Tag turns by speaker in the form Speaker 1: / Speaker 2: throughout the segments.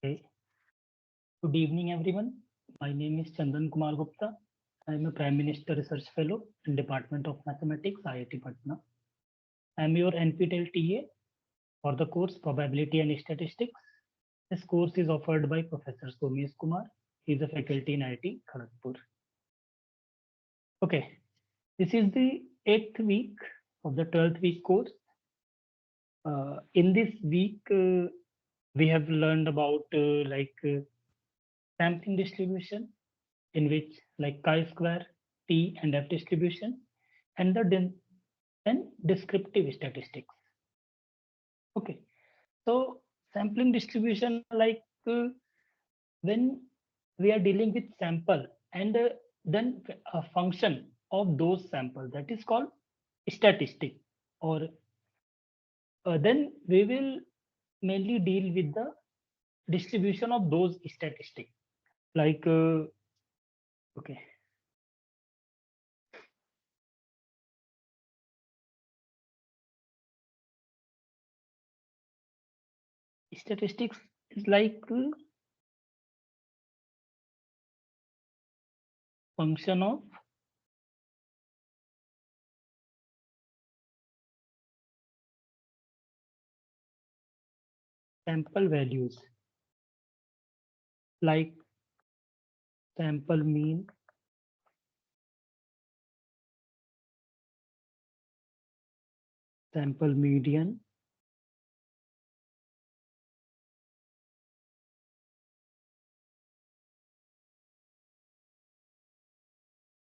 Speaker 1: Okay. Good evening, everyone. My name is Chandan Kumar Gupta. I am a Prime Minister Research Fellow in Department of Mathematics, IIT Patna. I am your NPTEL TA for the course Probability and Statistics. This course is offered by Professor Somesh Kumar. He is a faculty in IIT Kharagpur. Okay, this is the 8th week of the 12th week course. In this week, we have learned about sampling distribution, in which like chi-square, T and F distribution, and then descriptive statistics. Okay, so sampling distribution, when we are dealing with sample and then a function of those sample, that is called statistic, or then we will mainly deal with the distribution of those statistics. Like okay, statistics is like function of sample values, like sample mean, sample median,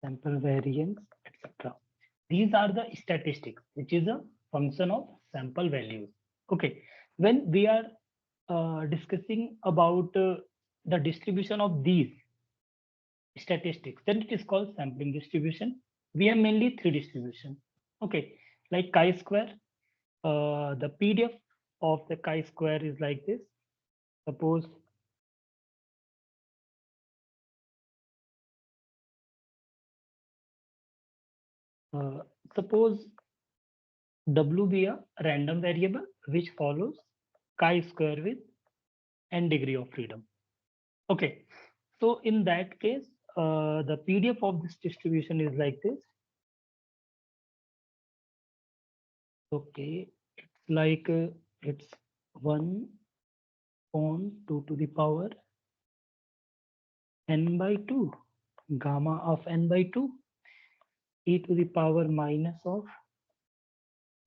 Speaker 1: sample variance, etc. These are the statistics, which is a function of sample values. Okay, when we are discussing about the distribution of these statistics, then it is called sampling distribution. We have mainly three distribution. Okay, like chi-square. The PDF of the chi-square is like this. Suppose uh, suppose W be a random variable which follows chi-square with n degree of freedom. Okay, so in that case, the PDF of this distribution is like this. Okay, it's like it's 1 on 2 to the power n by 2, gamma of n by 2, e to the power minus of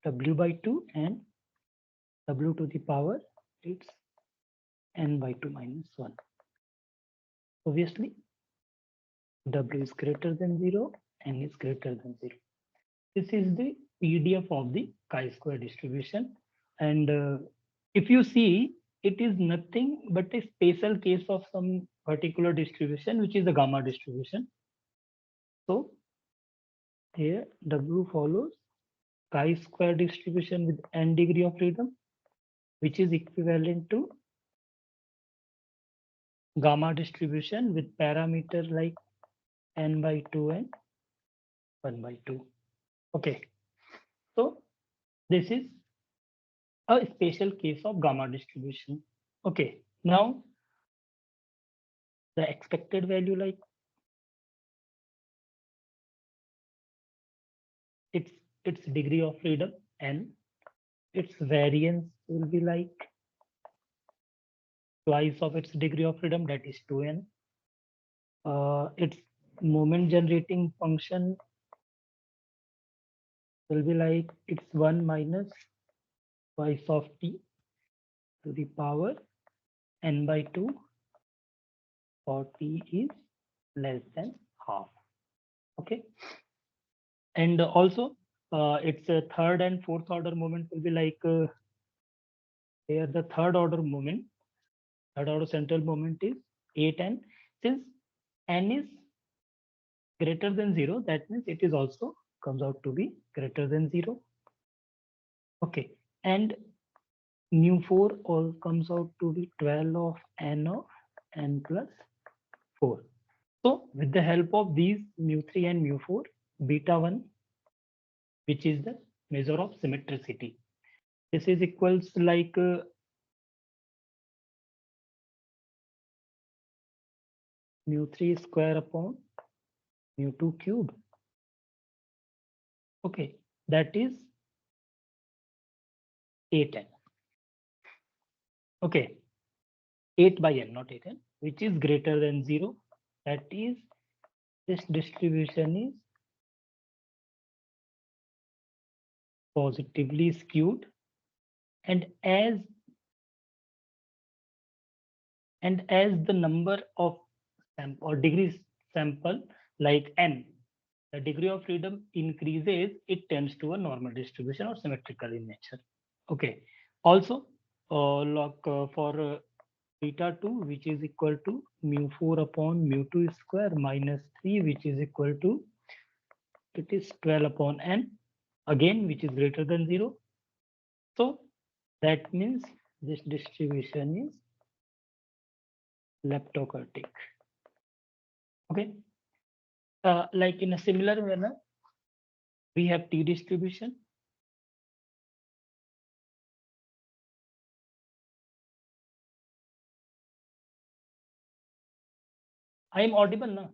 Speaker 1: w by 2, and w to the power, it's n by 2 minus 1. Obviously, w is greater than 0, n is greater than 0. This is the PDF of the chi-square distribution. And if you see, it is nothing but a special case of some particular distribution, which is the gamma distribution. So here W follows chi-square distribution with n degree of freedom, which is equivalent to gamma distribution with parameter like n by 2 and 1 by 2. Okay, so this is a special case of gamma distribution. Okay, now the expected value, like its its degree of freedom, and its variance will be like twice of its degree of freedom, that is 2n. Its moment generating function will be like it's 1 minus twice of t to the power n by 2, for t is less than half. Okay, and also its third and fourth order moment will be like here the third order central moment is 8, and since n is greater than 0, that means it is also comes out to be greater than 0. Okay, and mu4 all comes out to be 12 of n plus 4. So with the help of these mu3 and mu4, beta1, which is the measure of symmetricity, this is equals like mu3 square upon mu2 cube. Okay, that is 8n. Okay, 8 by n, not 8n, which is greater than 0. That is, this distribution is positively skewed, and as the number of sample or degrees sample like n, the degree of freedom increases, it tends to a normal distribution or symmetrical in nature. Okay. Also, log for beta 2, which is equal to mu4 upon mu2 square minus 3, which is equal to, it is 12 upon n, again, which is greater than 0. So that means this distribution is leptokurtic. Okay. Like in a similar manner, we have t distribution. I am audible now.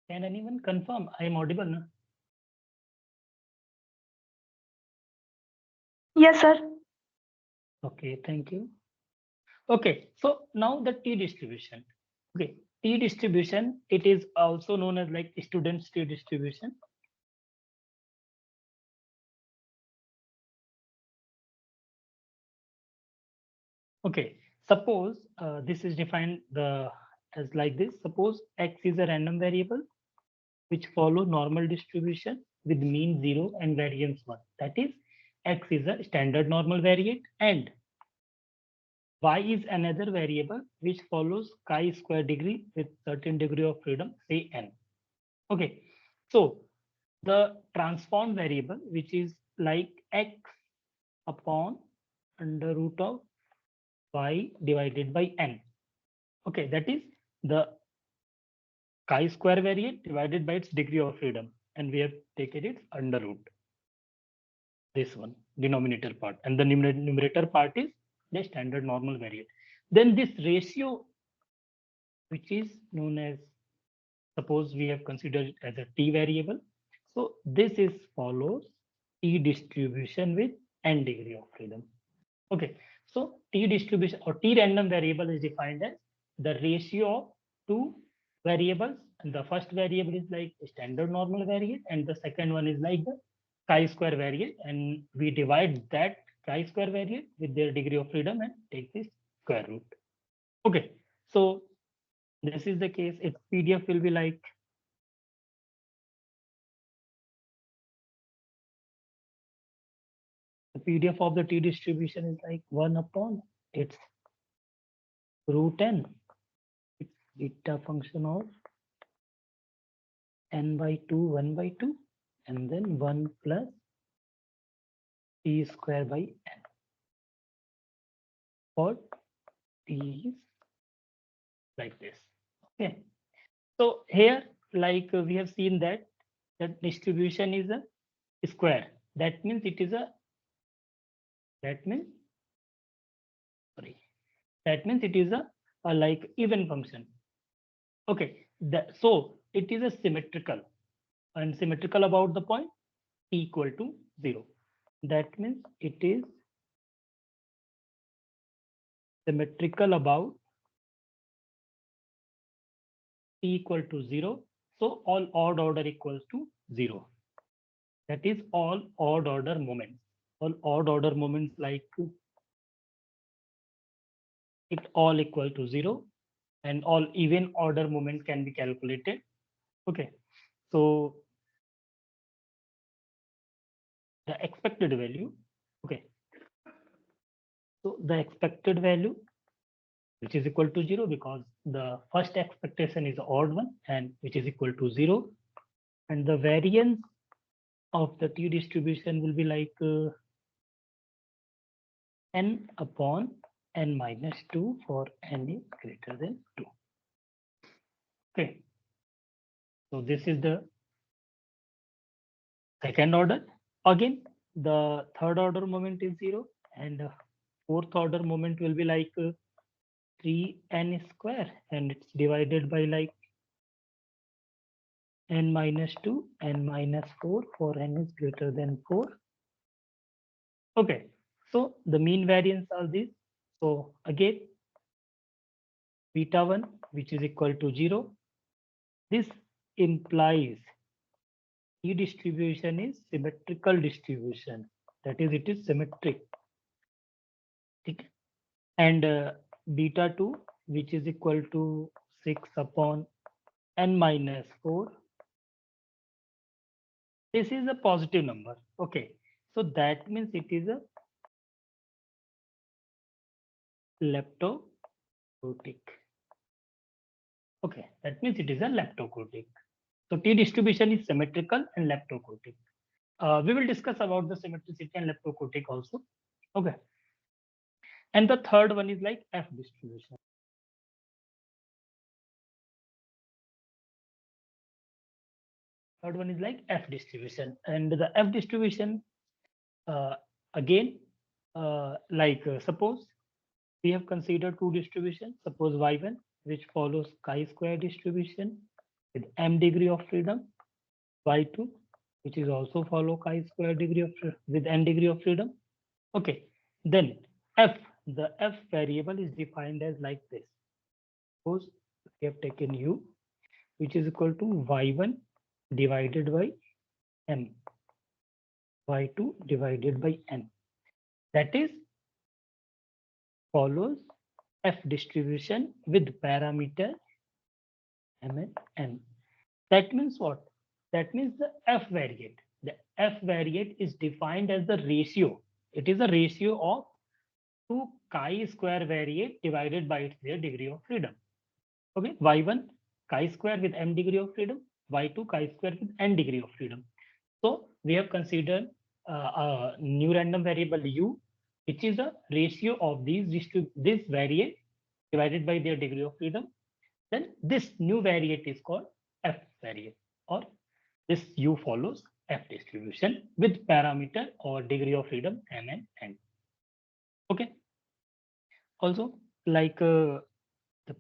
Speaker 1: Can anyone confirm I am audible now?
Speaker 2: Yes, sir.
Speaker 1: Okay, thank you. Okay, so now the t distribution. Okay, t distribution, it is also known as like student's t distribution. Okay, suppose this is defined as like this. Suppose x is a random variable which follow normal distribution with mean 0 and variance 1. That is, x is a standard normal variate and y is another variable which follows chi-square degree with certain degree of freedom, say n. Okay, so the transform variable, which is like x upon under root of y divided by n. Okay, that is the chi-square variate divided by its degree of freedom, and we have taken its under root. This one, denominator part, and the numerator part is the standard normal variate. Then this ratio, which is known as, suppose we have considered it as a t variable. So this is follows t distribution with n degree of freedom. Okay, so t distribution or t random variable is defined as the ratio of two variables, and the first variable is like standard normal variate, and the second one is like the chi-square variate, and we divide that chi-square variate with their degree of freedom and take this square root. Okay, so this is the case. Its PDF will be like the PDF of the t distribution is like 1 upon its root n. It's beta function of n by 2, 1 by 2, and then 1 plus t square by n. For t is like this. Okay. So here, like we have seen that distribution is a square. That means it is a, that means, sorry, that means it is a like even function. Okay. So it is a symmetrical, and symmetrical about the point t equal to 0. That means it is symmetrical about t equal to 0. So all odd order equals to 0. That is all odd order moments. All odd order moments like it all equal to 0, and all even order moment can be calculated. Okay. So the expected value. Okay. So the expected value, which is equal to 0 because the first expectation is the odd one, and which is equal to 0. And the variance of the t distribution will be like n upon n minus 2 for n is greater than 2. Okay. So this is the second order. Again, the third order moment is 0, and fourth order moment will be like 3n square, and it's divided by like n minus 2, n minus 4 for n is greater than 4. Okay, so the mean variance are these. So again, beta 1, which is equal to 0. This implies E distribution is symmetrical distribution. That is, it is symmetric. And beta 2, which is equal to 6 upon n minus 4. This is a positive number. Okay, so that means it is a leptoquotic. Okay, that means it is a leptoquotic. So T distribution is symmetrical and leptoquotic. We will discuss about the symmetricity and leptoquotic also. Okay. And the third one is like F distribution. Third one is like F distribution. And the F distribution, again, suppose we have considered two distributions. Suppose Y1, which follows chi-square distribution with m degree of freedom, Y2, which is also follow chi-square degree of with n degree of freedom. Okay, then F, the F variable is defined as like this. Suppose we have taken U, which is equal to Y1 divided by M, Y2 divided by N. That is follows F distribution with parameter M and N. That means what? That means the F variate. The F variate is defined as the ratio. It is a ratio of two chi-square variate divided by their degree of freedom. Okay, Y1 chi-square with m degree of freedom, Y2 chi-square with n degree of freedom. So we have considered a new random variable U, which is a ratio of this variate divided by their degree of freedom. Then this new variate is called F variate, or this U follows F distribution with parameter or degree of freedom m and n. Okay. Also, like the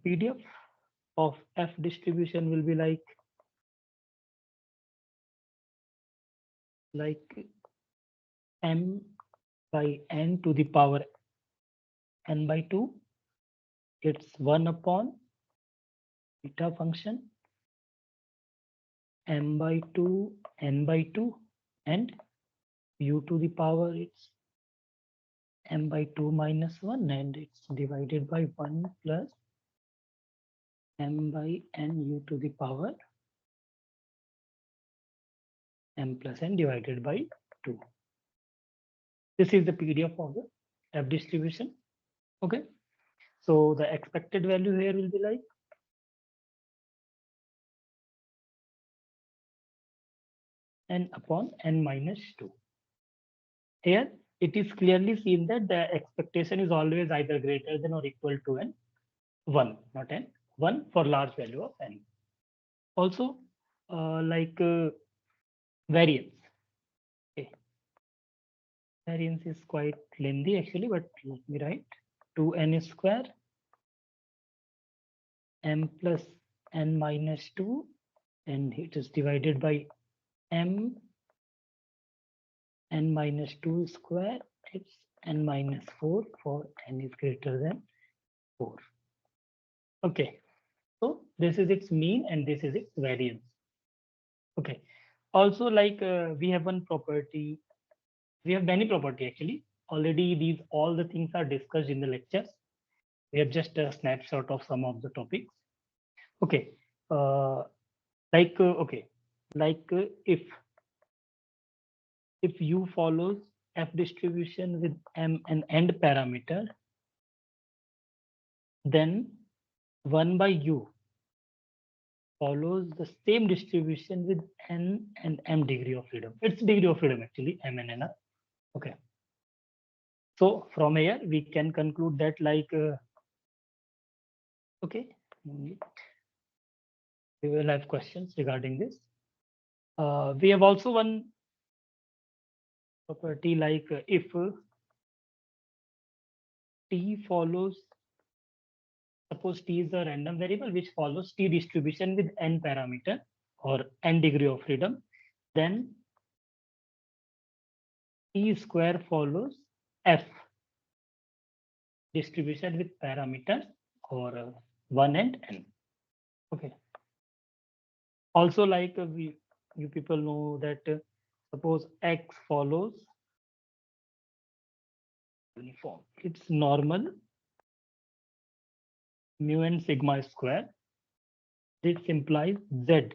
Speaker 1: PDF of F distribution will be like m by n to the power n by 2. It's 1 upon beta function m by 2 n by 2, and u to the power it's m by 2 minus 1, and it's divided by 1 plus m by n u to the power m plus n divided by 2. This is the PDF of the F distribution. Okay. So the expected value here will be like n upon n minus 2. Here it is clearly seen that the expectation is always either greater than or equal to n 1, not n 1 for large value of n. Also, variance. Okay. Variance is quite lengthy actually, but let me write 2n square m plus n minus 2, and it is divided by m n minus 2 square. It's n minus 4 for n is greater than 4. Okay, so this is its mean and this is its variance. Okay, also we have one property. We have many property actually. Already these all the things are discussed in the lectures. We have just a snapshot of some of the topics. Okay, okay, if U follows F distribution with M and end parameter, then 1 by U follows the same distribution with N and M degree of freedom. It's degree of freedom actually, M and N are. Okay. So from here, we can conclude that okay, we will have questions regarding this. We have also one property if T follows, suppose T is a random variable which follows T distribution with n parameter or n degree of freedom, then T square follows F distribution with parameters or 1 and n. Okay. Also, like you people know that suppose X follows uniform. It's normal mu and sigma square. This implies Z,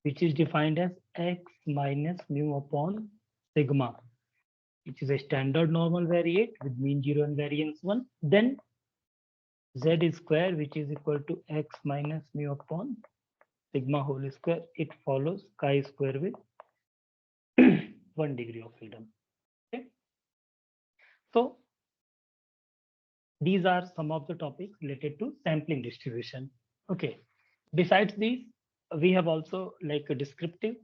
Speaker 1: which is defined as X minus mu upon sigma, which is a standard normal variate with mean 0 and variance 1. Then Z is square, which is equal to X minus mu upon sigma whole square. It follows chi square with 1 degree of freedom. Okay. So these are some of the topics related to sampling distribution. Okay. Besides these, we have also like a descriptive.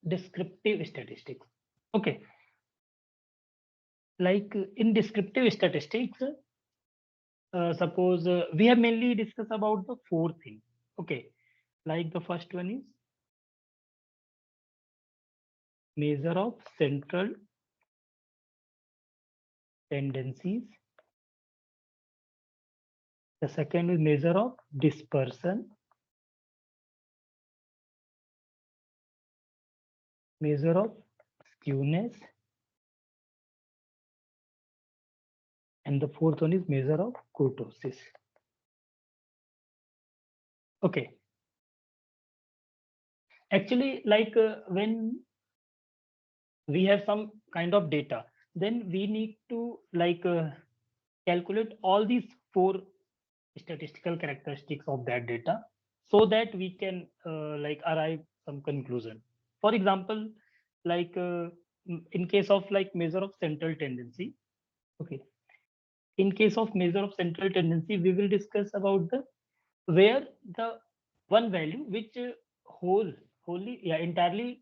Speaker 1: Descriptive statistics. Okay. Like in descriptive statistics, suppose we have mainly discussed about the four things. Okay. Like the first one is measure of central tendencies. The second is measure of dispersion. Measure of skewness. And the fourth one is measure of kurtosis. Okay. Actually, like when we have some kind of data, then we need to like calculate all these four statistical characteristics of that data so that we can like arrive some conclusion. For example, like in case of like measure of central tendency. Okay. In case of measure of central tendency, we will discuss about the where the one value which wholly yeah entirely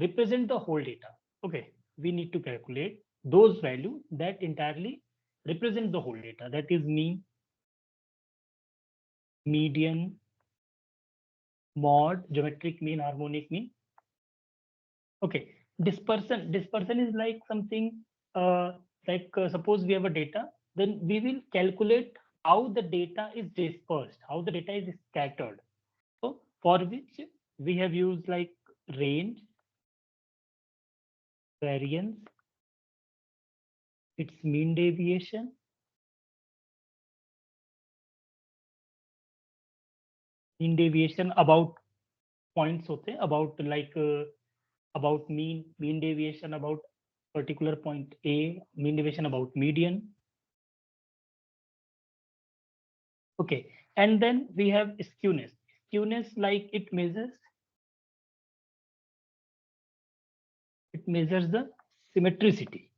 Speaker 1: represent the whole data. Okay, we need to calculate those values that entirely represent the whole data. That is mean, median, mod, geometric mean, harmonic mean. Okay, dispersion is like something like suppose we have a data, then we will calculate how the data is dispersed, how the data is scattered. So for which we have used like range, variance, its mean deviation, about points होते हैं, about like about mean deviation about particular point A, mean deviation about median. Okay, and then we have skewness. Skewness like it measures the symmetricity.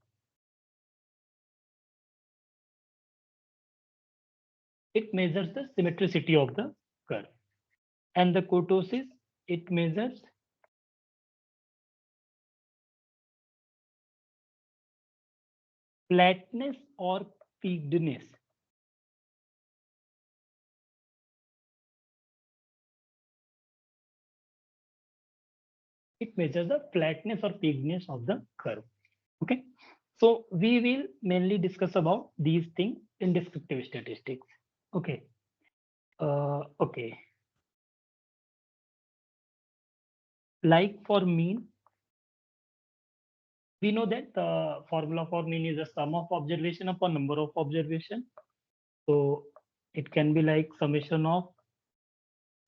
Speaker 1: It measures the symmetricity of the curve. And the kurtosis, it measures flatness or peakedness. It measures the flatness or peakedness of the curve. Okay. So we will mainly discuss about these things in descriptive statistics. Okay. Okay. Like for mean, we know that the formula for mean is the sum of observation upon number of observation. So it can be like summation of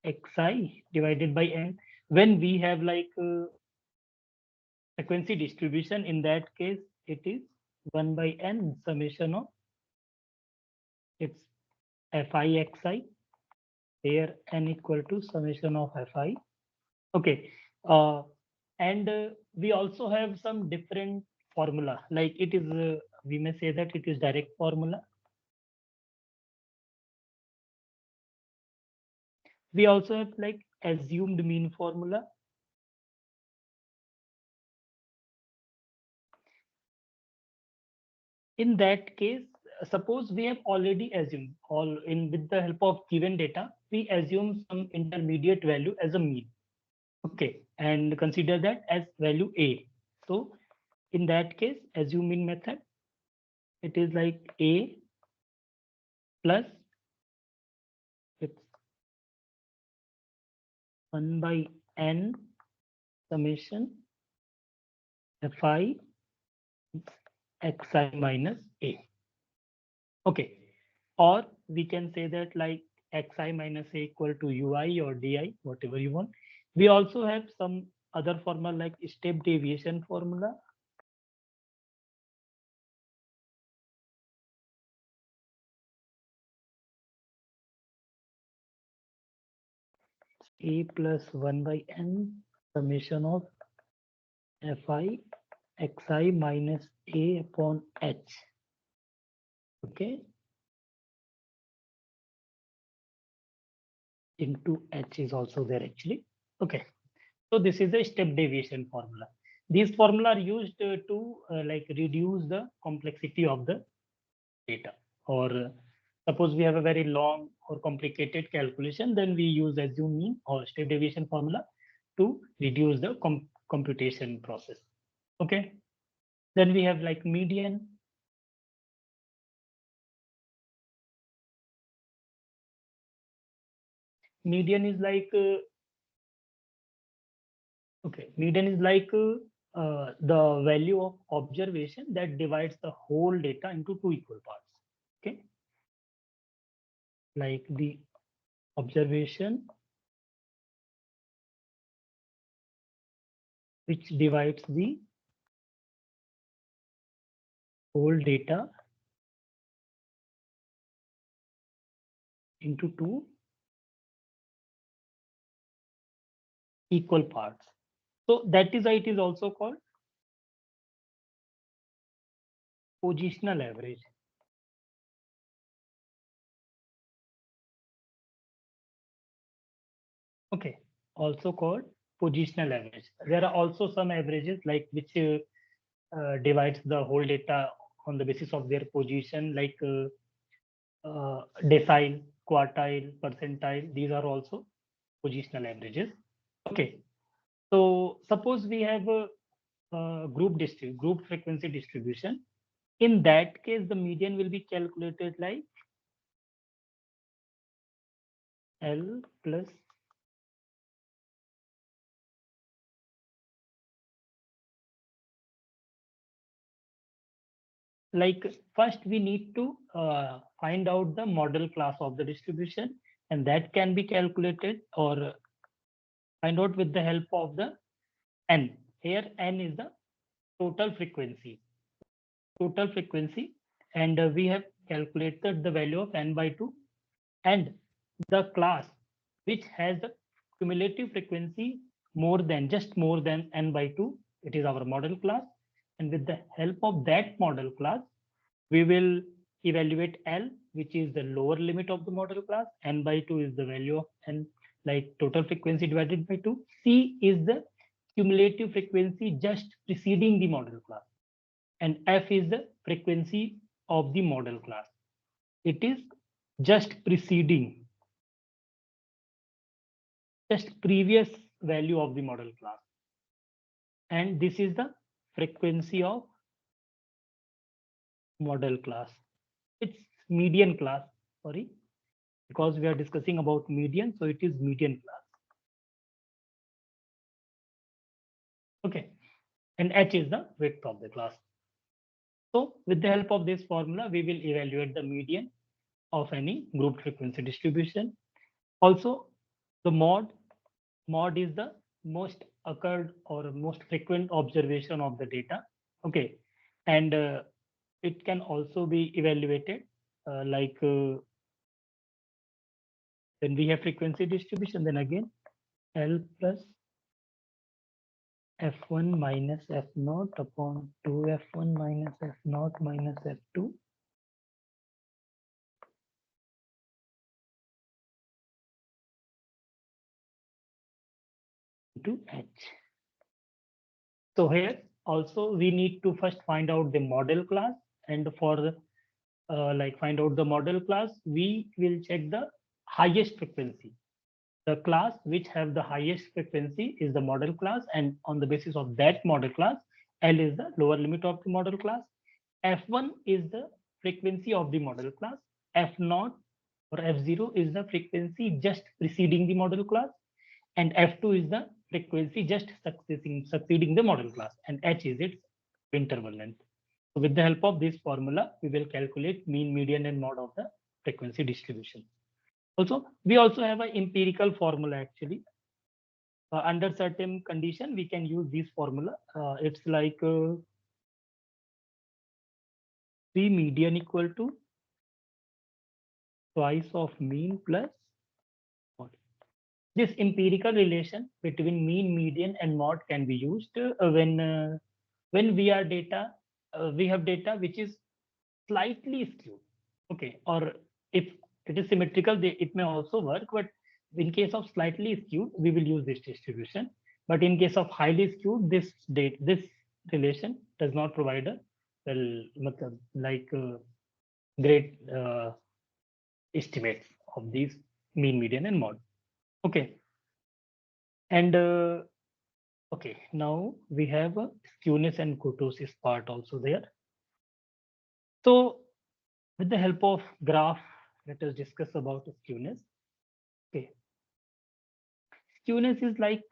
Speaker 1: xi divided by n. When we have like frequency distribution, in that case, it is 1 by n summation of its fi xi. Here n equal to summation of fi. Okay. And we also have some different formula. Like it is, we may say that it is direct formula. We also have like assumed mean formula. In that case, suppose we have already assumed all in with the help of given data, we assume some intermediate value as a mean. Okay, and consider that as value A. So in that case, assume mean method, it is like A plus it's 1 by n summation fi xi minus A. Okay, or we can say that like xi minus A equal to ui or di, whatever you want. We also have some other formula like step deviation formula. A plus 1 by n summation of fi xi minus A upon h. Okay, into h is also there actually. Okay, so this is a step deviation formula. These formula are used to like reduce the complexity of the data, or suppose we have a very long or complicated calculation, then we use assume mean or step deviation formula to reduce the computation process. Okay, then we have like median. Median is like okay, median is like the value of observation that divides the whole data into two equal parts. Okay, like the observation which divides the whole data into two equal parts. So that is why it is also called positional average. Okay, also called positional average. There are also some averages like which divides the whole data on the basis of their position, like decile, quartile, percentile. These are also positional averages. Okay, so suppose we have a group frequency distribution. In that case, the median will be calculated like L plus like first we need to find out the model class of the distribution, and that can be calculated or find out with the help of the n. Here n is the total frequency, and we have calculated the value of n by 2, and the class which has the cumulative frequency more than n by 2, it is our model class, and with the help of that model class we will evaluate L, which is the lower limit of the model class. N by 2 is the value of n, like total frequency divided by 2. C is the cumulative frequency just preceding the model class. And F is the frequency of the model class. It is just preceding, just previous value of the model class. And this is the frequency of model class. It's median class, sorry, because we are discussing about median, so it is median class. Okay, and h is the width of the class. So with the help of this formula, we will evaluate the median of any group frequency distribution. Also, the mod is the most occurred or most frequent observation of the data. Okay, and it can also be evaluated like when we have frequency distribution, then again L plus f1 minus f naught upon 2 f1 minus f naught minus f2. into H. So here also we need to first find out the model class, and for like find out the model class, we will check the highest frequency. The class which have the highest frequency is the model class, and on the basis of that model class, L is the lower limit of the model class. F1 is the frequency of the model class. F0 or F0 is the frequency just preceding the model class, and F2 is the frequency just succeeding the model class, and H is its interval length. So with the help of this formula, we will calculate mean, median, and mode of the frequency distribution. Also, we also have an empirical formula actually. Under certain condition, we can use this formula. It's like P median equal to twice of mean plus mode. This empirical relation between mean, median, and mode can be used when we are data we have data which is slightly skewed. Okay, or if it is symmetrical, it may also work. But in case of slightly skewed, we will use this distribution. But in case of highly skewed, this relation does not provide a like great estimates of these mean, median, and mode. Okay, and okay, now we have a skewness and kurtosis part also there. So with the help of graph, let us discuss about skewness. Okay, skewness is like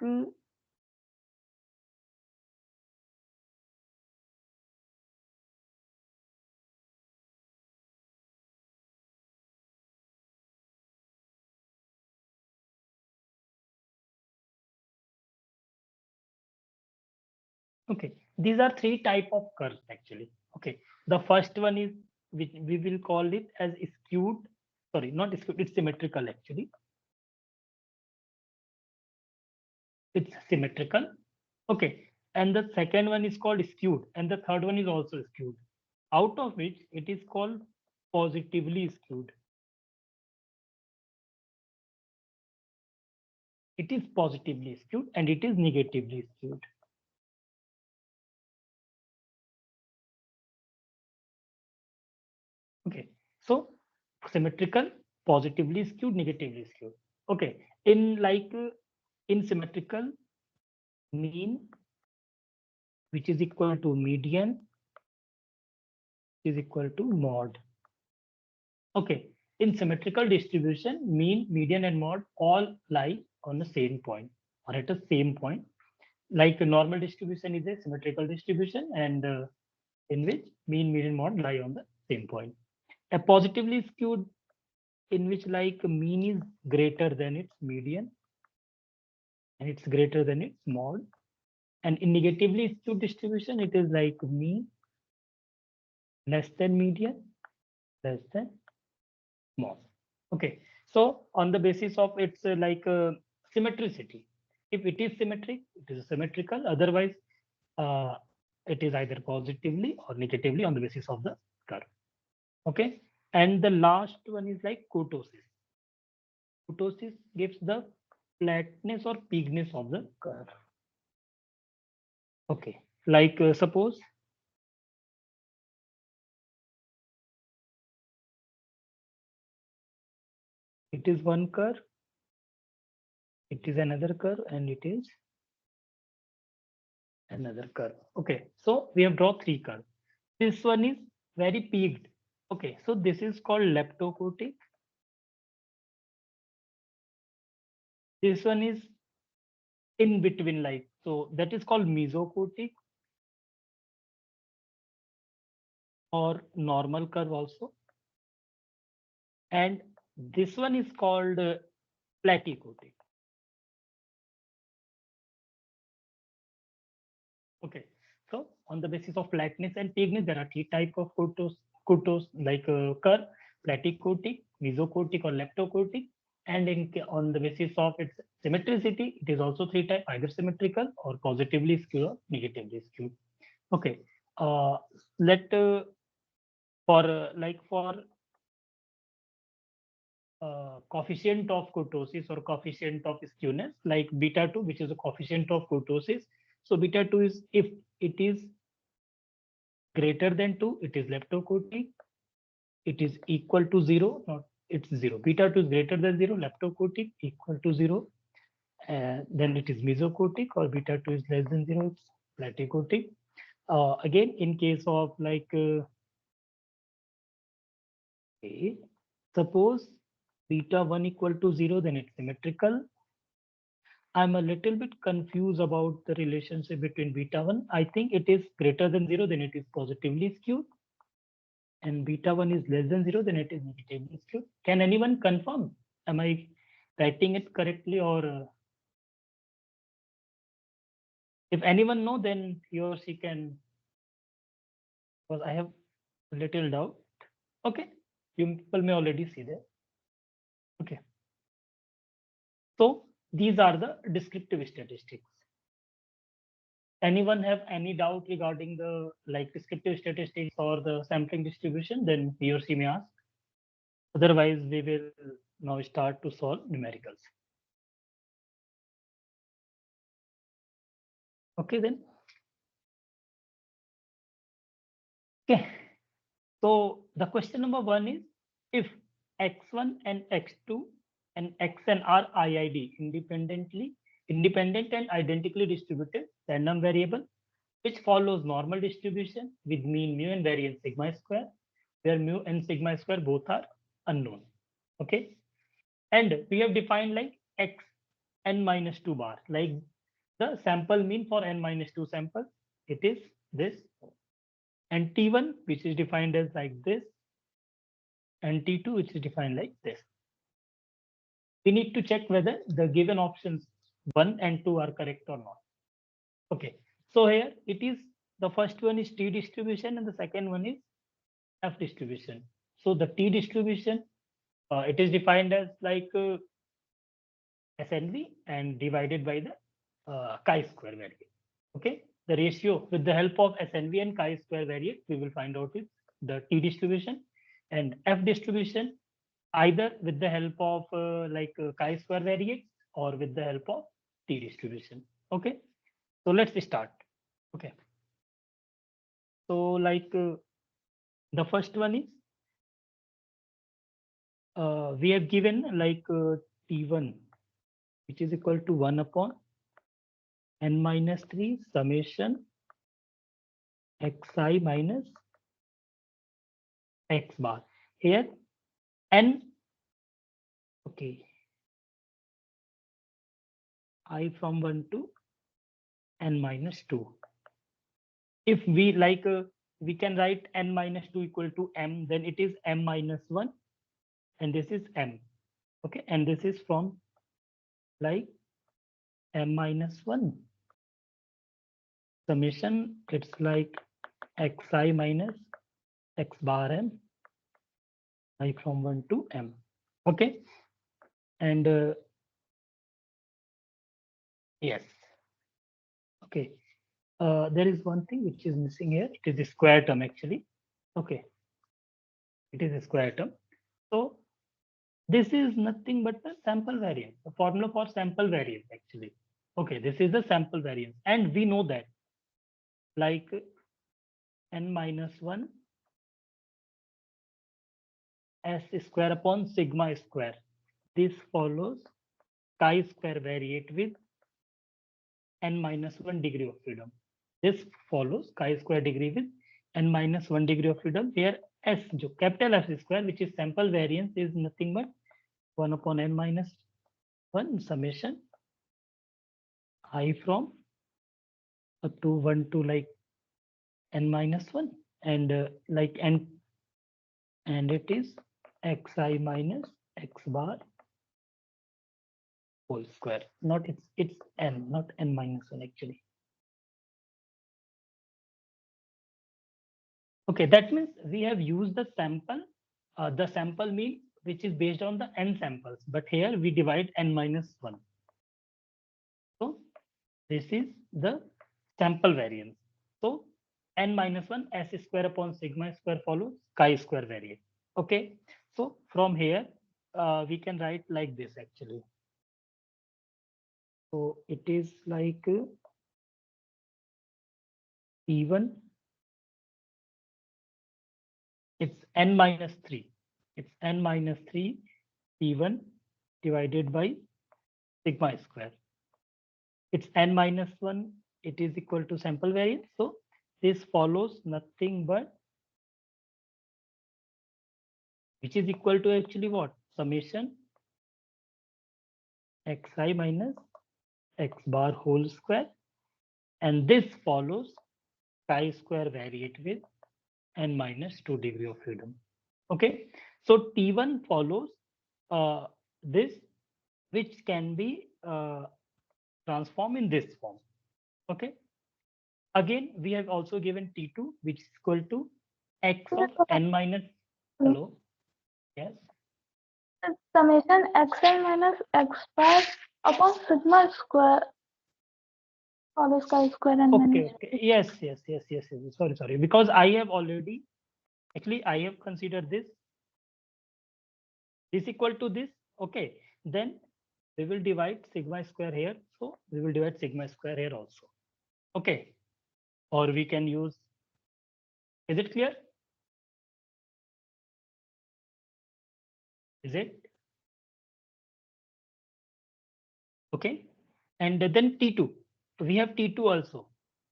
Speaker 1: okay, these are three type of curves actually. Okay, the first one is which we will call it as skewed. Sorry, not skewed. It's symmetrical actually. It's symmetrical. Okay, and the second one is called skewed, and the third one is also skewed. Out of which it is called positively skewed. It is positively skewed and it is negatively skewed. Okay, so symmetrical, positively skewed, negatively skewed. Okay, in like in symmetrical, mean which is equal to median is equal to mode. Okay, in symmetrical distribution, mean, median, and mode all lie on the same point or at the same point. Like a normal distribution is a symmetrical distribution, and in which mean, median, mode lie on the same point. A positively skewed in which like mean is greater than its median and it's greater than its mode. And in negatively skewed distribution, it is like mean less than median, less than mode. Okay, so on the basis of its symmetricity, if it is symmetric, it is symmetrical. Otherwise, it is either positively or negatively on the basis of the curve. Okay, and the last one is like kurtosis. Kurtosis gives the flatness or peakness of the curve. Okay, like suppose it is one curve, it is another curve, and it is another curve. Okay, so we have drawn three curves. This one is very peaked. Okay, so this is called leptokurtic. This one is in between, like so that is called mesokurtic or normal curve also. And this one is called platykurtic. Okay, so on the basis of flatness and peakness, there are three type of kurtos like curve: platykurtic, mesokurtic, or leptokurtic. And on the basis of its symmetricity, it is also three type: either symmetrical or positively skewed or negatively skewed. Okay, let for like for coefficient of kurtosis or coefficient of skewness, like beta 2, which is a coefficient of kurtosis. So beta 2 is, if it is greater than 2, it is leptokurtic. It is equal to 0, not it's 0. Beta 2 is greater than 0, leptokurtic, equal to 0. Then it is mesokurtic, or beta 2 is less than 0, it's platykurtic. Again, in case of like, okay, suppose beta 1 equal to 0, then it's symmetrical. I'm a little bit confused about the relationship between beta 1. I think it is greater than 0, then it is positively skewed. And beta 1 is less than 0, then it is negatively skewed. Can anyone confirm? Am I writing it correctly? Or if anyone know, then he or she can, because I have a little doubt. Okay, you people may already see that. Okay. So these are the descriptive statistics. Anyone have any doubt regarding the like descriptive statistics or the sampling distribution, then he or she may ask. Otherwise, we will now start to solve numericals. Okay, then. Okay. So the question number 1 is, if x1 and x2 and xn are IID independent and identically distributed random variable, which follows normal distribution with mean mu and variance sigma square, where mu and sigma square both are unknown. Okay. And we have defined like x n minus 2 bar, like the sample mean for n minus 2 samples. It is this. And T1, which is defined as like this, and T2, which is defined like this. We need to check whether the given options 1 and 2 are correct or not. Okay. So here it is, the first one is T distribution and the second one is F distribution. So the T distribution, it is defined as like SNV and divided by the chi-square variate. Okay. The ratio with the help of SNV and chi-square variate, we will find out is the T distribution, and F distribution either with the help of chi-square variate or with the help of T distribution. Okay. So let's start. Okay. So like the first one is, we have given like T1, which is equal to 1 upon n minus 3 summation xi minus x bar. Here n, okay, I from 1 to n minus 2. If we like, we can write n minus 2 equal to m, then it is m minus 1, and this is m. Okay, and this is from like m minus 1 summation, it's like xi minus x bar m, I from 1 to m. Okay, and yes, okay. There is one thing which is missing here. It is a square term actually. Okay, it is a square term. So this is nothing but the sample variance, the formula for sample variance actually. Okay, this is the sample variance, and we know that like n minus 1 s square upon sigma square. This follows chi-square variate with n minus 1 degree of freedom. This follows chi-square degree with n minus 1 degree of freedom, where s, जो capital F square, which is sample variance, is nothing but 1 upon n minus 1 summation I from up to 1 to like n minus 1, and like n, and it is xi minus x bar whole square. Not it's n, not n minus 1 actually. Okay, that means we have used the sample mean, which is based on the n samples, but here we divide n minus 1. So this is the sample variance. So n minus 1 s square upon sigma square follows chi square variance. Okay, so from here we can write like this actually. So it is like T1, it's n minus 3. It's n minus 3 T1 divided by sigma square. It's n minus 1. It is equal to sample variance. So this follows nothing but, which is equal to actually what? Summation xi minus x bar whole square. And this follows chi-square variate with n minus 2 degree of freedom. Okay, so T1 follows this, which can be transformed in this form. Okay, again we have also given T2, which is equal to x of n minus. Hello, yes.
Speaker 2: Summation xi minus x bar upon sigma square follows chi-square and
Speaker 1: Okay,
Speaker 2: minus.
Speaker 1: okay, yes. Sorry, because I have already, actually I have considered this equal to this. Okay, then we will divide sigma square here. So we will divide sigma square here also. Okay, or we can use, is it clear? Is it? Okay, and then T2. We have T2 also.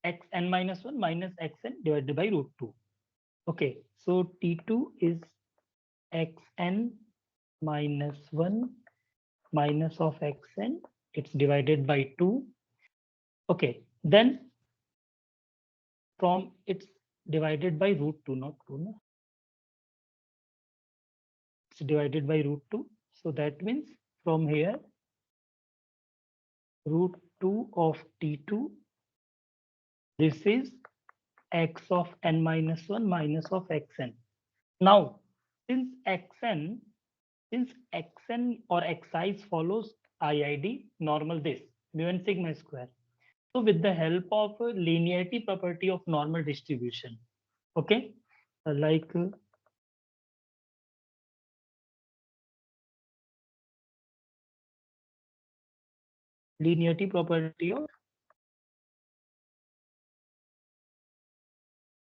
Speaker 1: Xn minus 1 minus xn divided by root 2. Okay, so T2 is xn minus 1 minus of xn. It's divided by 2. Okay, then from it's divided by root 2, not 2. No? It's divided by root 2. So that means from here, root 2 of T2, this is x of n minus 1 minus of xn. Now, since xn, since xn or xi follows IID normal this, mu and sigma square. So with the help of linearity property of normal distribution, okay, like linearity property of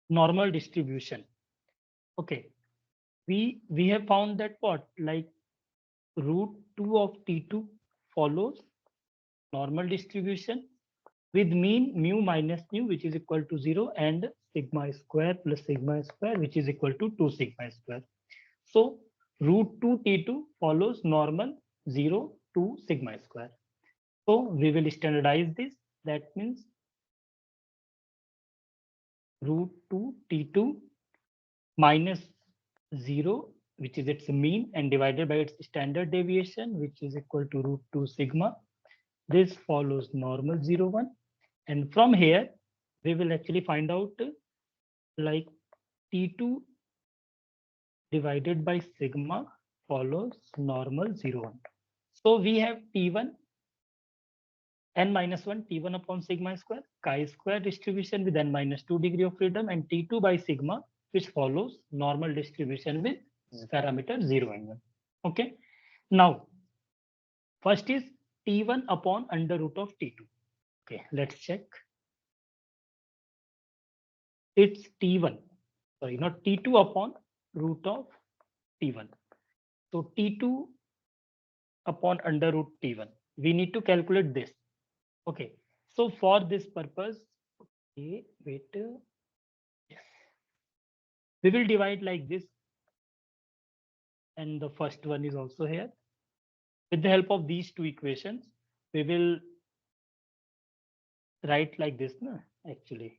Speaker 1: normal distribution. Okay, we have found that what, like root 2 of T2 follows normal distribution with mean mu minus mu, which is equal to 0, and sigma square plus sigma square, which is equal to 2 sigma square. So root 2 T2 follows normal 0 to sigma square. So we will standardize this. That means root 2 T2 minus 0, which is its mean, and divided by its standard deviation, which is equal to root 2 sigma. This follows normal 0, 1. And from here, we will actually find out like T2 divided by sigma follows normal 0, 1. So we have T1 n minus 1 T1 upon sigma square, chi-square distribution with n minus 2 degree of freedom, and T2 by sigma, which follows normal distribution with parameter 0 and 1. Okay. Now, first is T1 upon under root of T2. Okay, let's check. It's T1, sorry, not T2 upon root of T1. So T2 upon under root T1. We need to calculate this. Okay, so for this purpose, okay, wait, yes, we will divide like this, and the first one is also here. With the help of these two equations, we will write like this, no? Actually.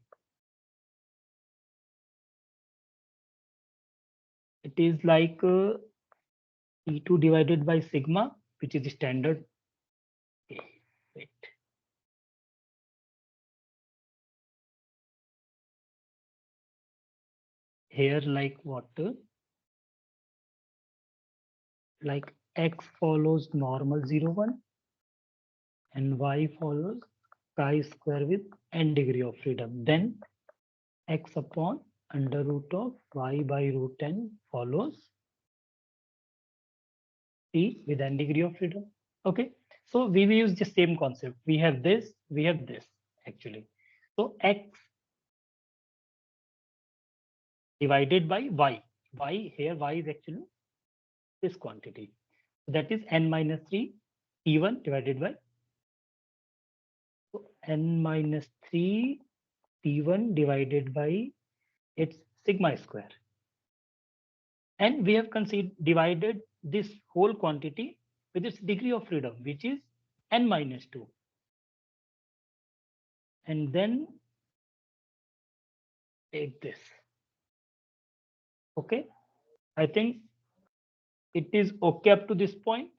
Speaker 1: It is like T2 divided by sigma, which is the standard. Okay, wait. Here like what? Like x follows normal 0, 1, and y follows chi-square with n degree of freedom. Then x upon under root of y by root n follows t with n degree of freedom. Okay, so we will use the same concept. We have this actually. So x divided by y. Y is actually this quantity. That is n minus 3 t1 divided by n minus 3 t1 divided by its sigma square. And we have divided this whole quantity with its degree of freedom, which is n minus 2. And then take this. Okay, I think it is okay up to this point.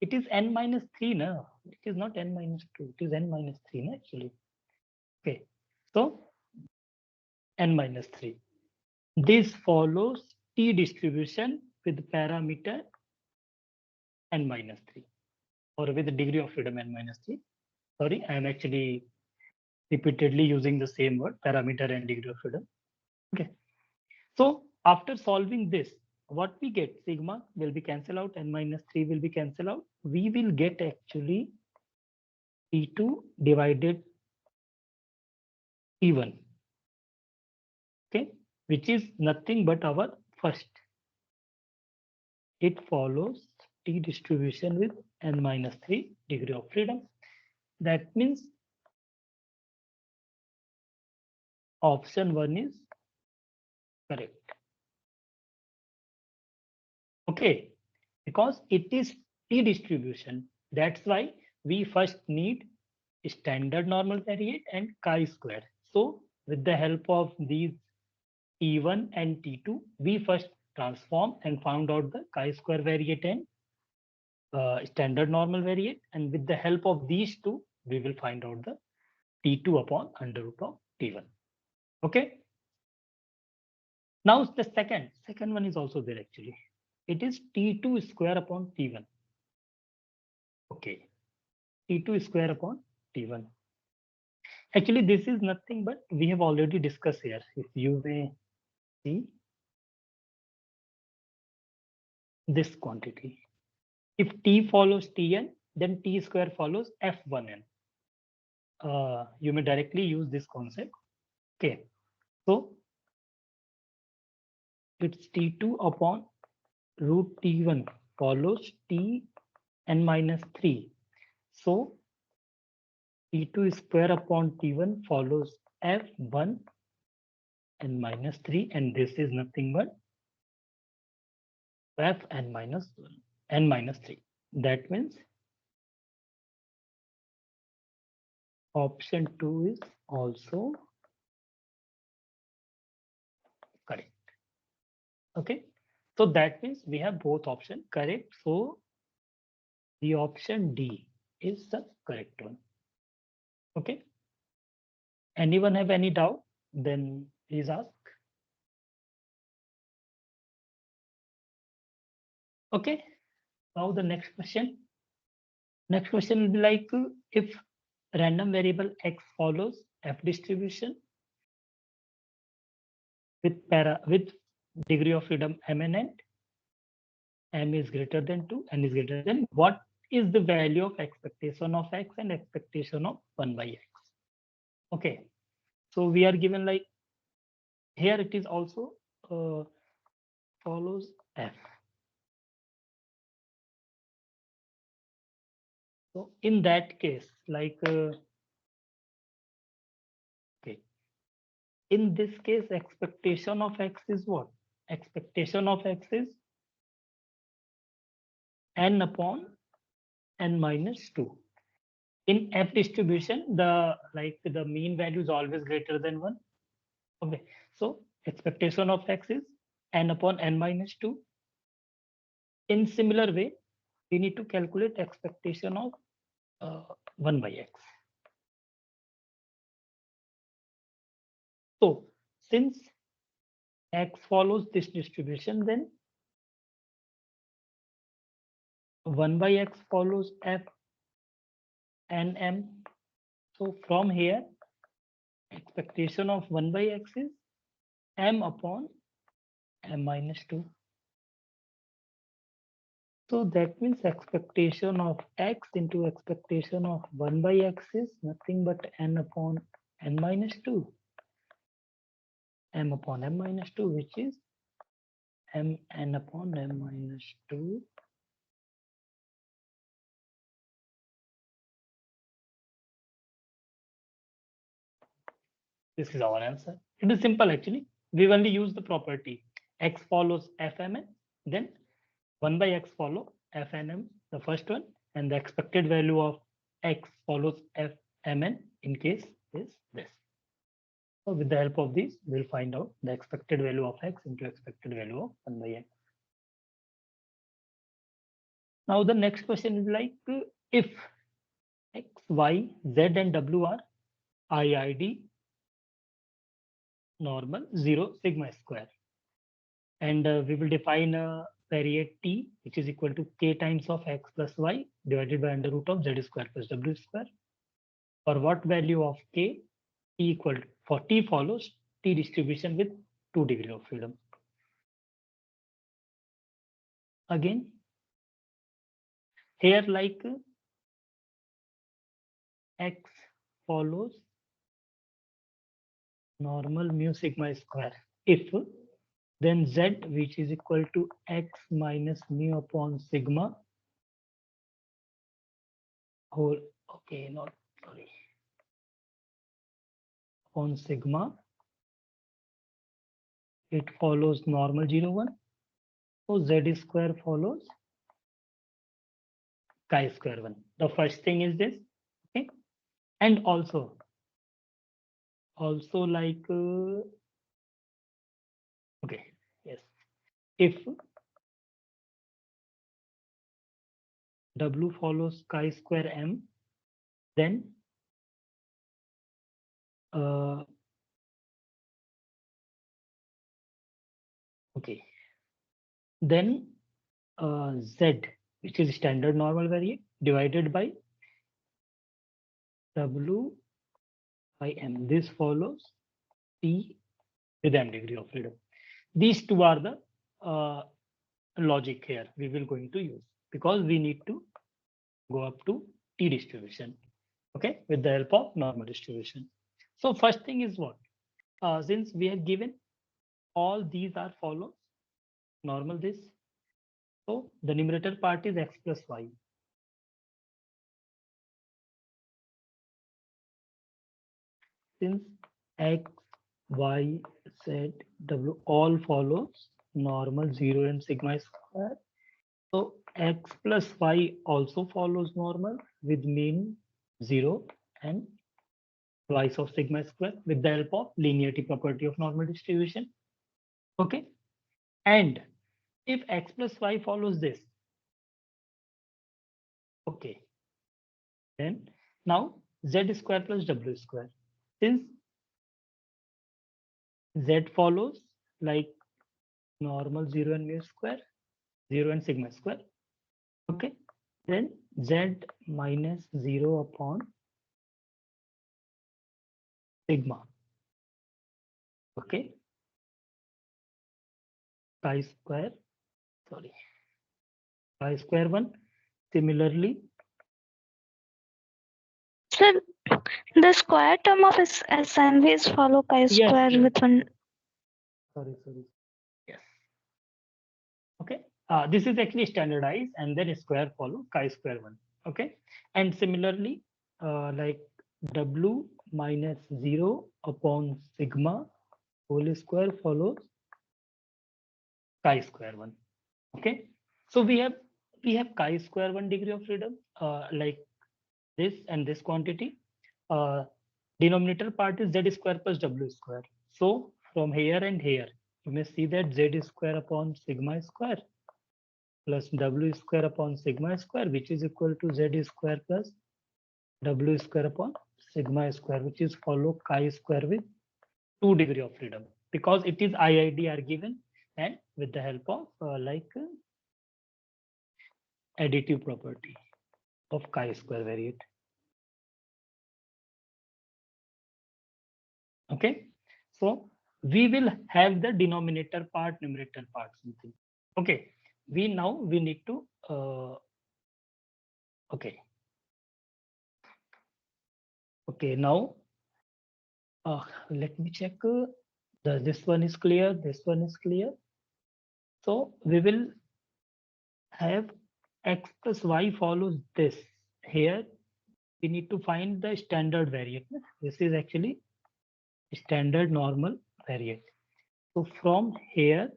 Speaker 1: It is n minus 3 now. It is not n minus 2. It is n minus 3 na, actually. Okay, so n minus 3. This follows t distribution with parameter n minus 3 or with the degree of freedom n minus 3. Sorry, I am actually repeatedly using the same word, parameter and degree of freedom. Okay, so after solving this, what we get, sigma will be cancelled out, n minus 3 will be cancelled out. We will get actually T2 divided T1, okay, which is nothing but our first. It follows T distribution with n minus 3 degree of freedom. That means option 1 is correct. Okay, because it is T distribution. That's why we first need standard normal variate and chi-square. So with the help of these T1 and T2, we first transform and found out the chi-square variate and standard normal variate. And with the help of these two, we will find out the T2 upon under root of T1. Okay. Now the second one is also there actually. It is T2 square upon T1. Okay. T2 square upon T1. Actually, this is nothing but we have already discussed here. If you may see this quantity. If T follows Tn, then T square follows F1n. You may directly use this concept. Okay. So it's T2 upon root T1 follows T n minus 3. So T2 square upon T1 follows F1 n minus 3, and this is nothing but F n minus 3. That means option 2 is also correct. Okay, so that means we have both options correct. So the option D is the correct one. Okay, anyone have any doubt? Then please ask. Okay, now the next question. Next question will be like if random variable x follows f distribution with degree of freedom m is greater than 2, n is greater than, what is the value of expectation of x and expectation of 1 by x? Okay, so we are given like here it is also follows f. So in that case, like okay, in this case, expectation of x is what? Expectation of x is n upon n minus 2. In f distribution, the mean value is always greater than 1. Okay, so expectation of x is n upon n minus 2. In similar way, we need to calculate expectation of 1 by x. So since x follows this distribution, then 1 by x follows f and m. So from here, expectation of 1 by x is m upon m minus 2. So that means expectation of x into expectation of 1 by x is nothing but n upon n minus 2. M upon m minus 2, which is m n upon m minus 2. This is our answer. It is simple actually. We only use the property x follows fmn, then 1 by x follow fnm, the first one, and the expected value of x follows fmn in case is this. So with the help of this, we'll find out the expected value of x into expected value of 1 by x. Now the next question is like if x, y, z and w are IID normal 0 sigma square, and we will define a variate t which is equal to k times of x plus y divided by under root of z square plus w square. For what value of k, t equal to, for t follows t distribution with 2 degree of freedom. Again, here like x follows normal mu sigma square. If then z, which is equal to x minus mu upon sigma whole, okay, not sorry, on sigma, it follows normal 0 1. So z square follows chi square 1. The first thing is this, okay, and also like okay, yes, if w follows chi square m, then okay, then z, which is standard normal variate, divided by w by m. This follows t with m degree of freedom. These two are the logic here we will going to use, because we need to go up to t distribution, okay, with the help of normal distribution. So first thing is what? Since we have given all these are follows normal this, so the numerator part is x plus y. Since x, y, z, w all follows normal 0 and sigma square, so x plus y also follows normal with mean 0 and twice of sigma square with the help of linearity property of normal distribution. Okay. And if x plus y follows this, okay, then now z square plus w square. Since z follows like normal 0 and mu square, 0 and sigma square. Okay. Then z minus 0 upon sigma. Okay. Chi square, sorry, chi square 1. Similarly,
Speaker 2: So the square term of S and V is follow chi
Speaker 1: yes,
Speaker 2: square
Speaker 1: yes.
Speaker 2: with one.
Speaker 1: Sorry. Yes. Okay. This is actually standardized, and then square follow chi square 1. Okay. And similarly, like w minus 0 upon sigma whole square follows chi square 1. Okay. So we have chi square 1 degree of freedom, like this and this quantity. Denominator part is z square plus w square. So from here and here, you may see that z square upon sigma square plus w square upon sigma square, which is equal to z square plus w square upon sigma square, which is follow chi square with 2 degree of freedom, because it is IID are given, and with the help of additive property of chi square variate. Okay, so we will have the denominator part, numerator part, something. Okay, we need to okay. Okay, now let me check. This one is clear. This one is clear. So we will have x plus y follows this. Here we need to find the standard variant. This is actually standard normal variant. So from here,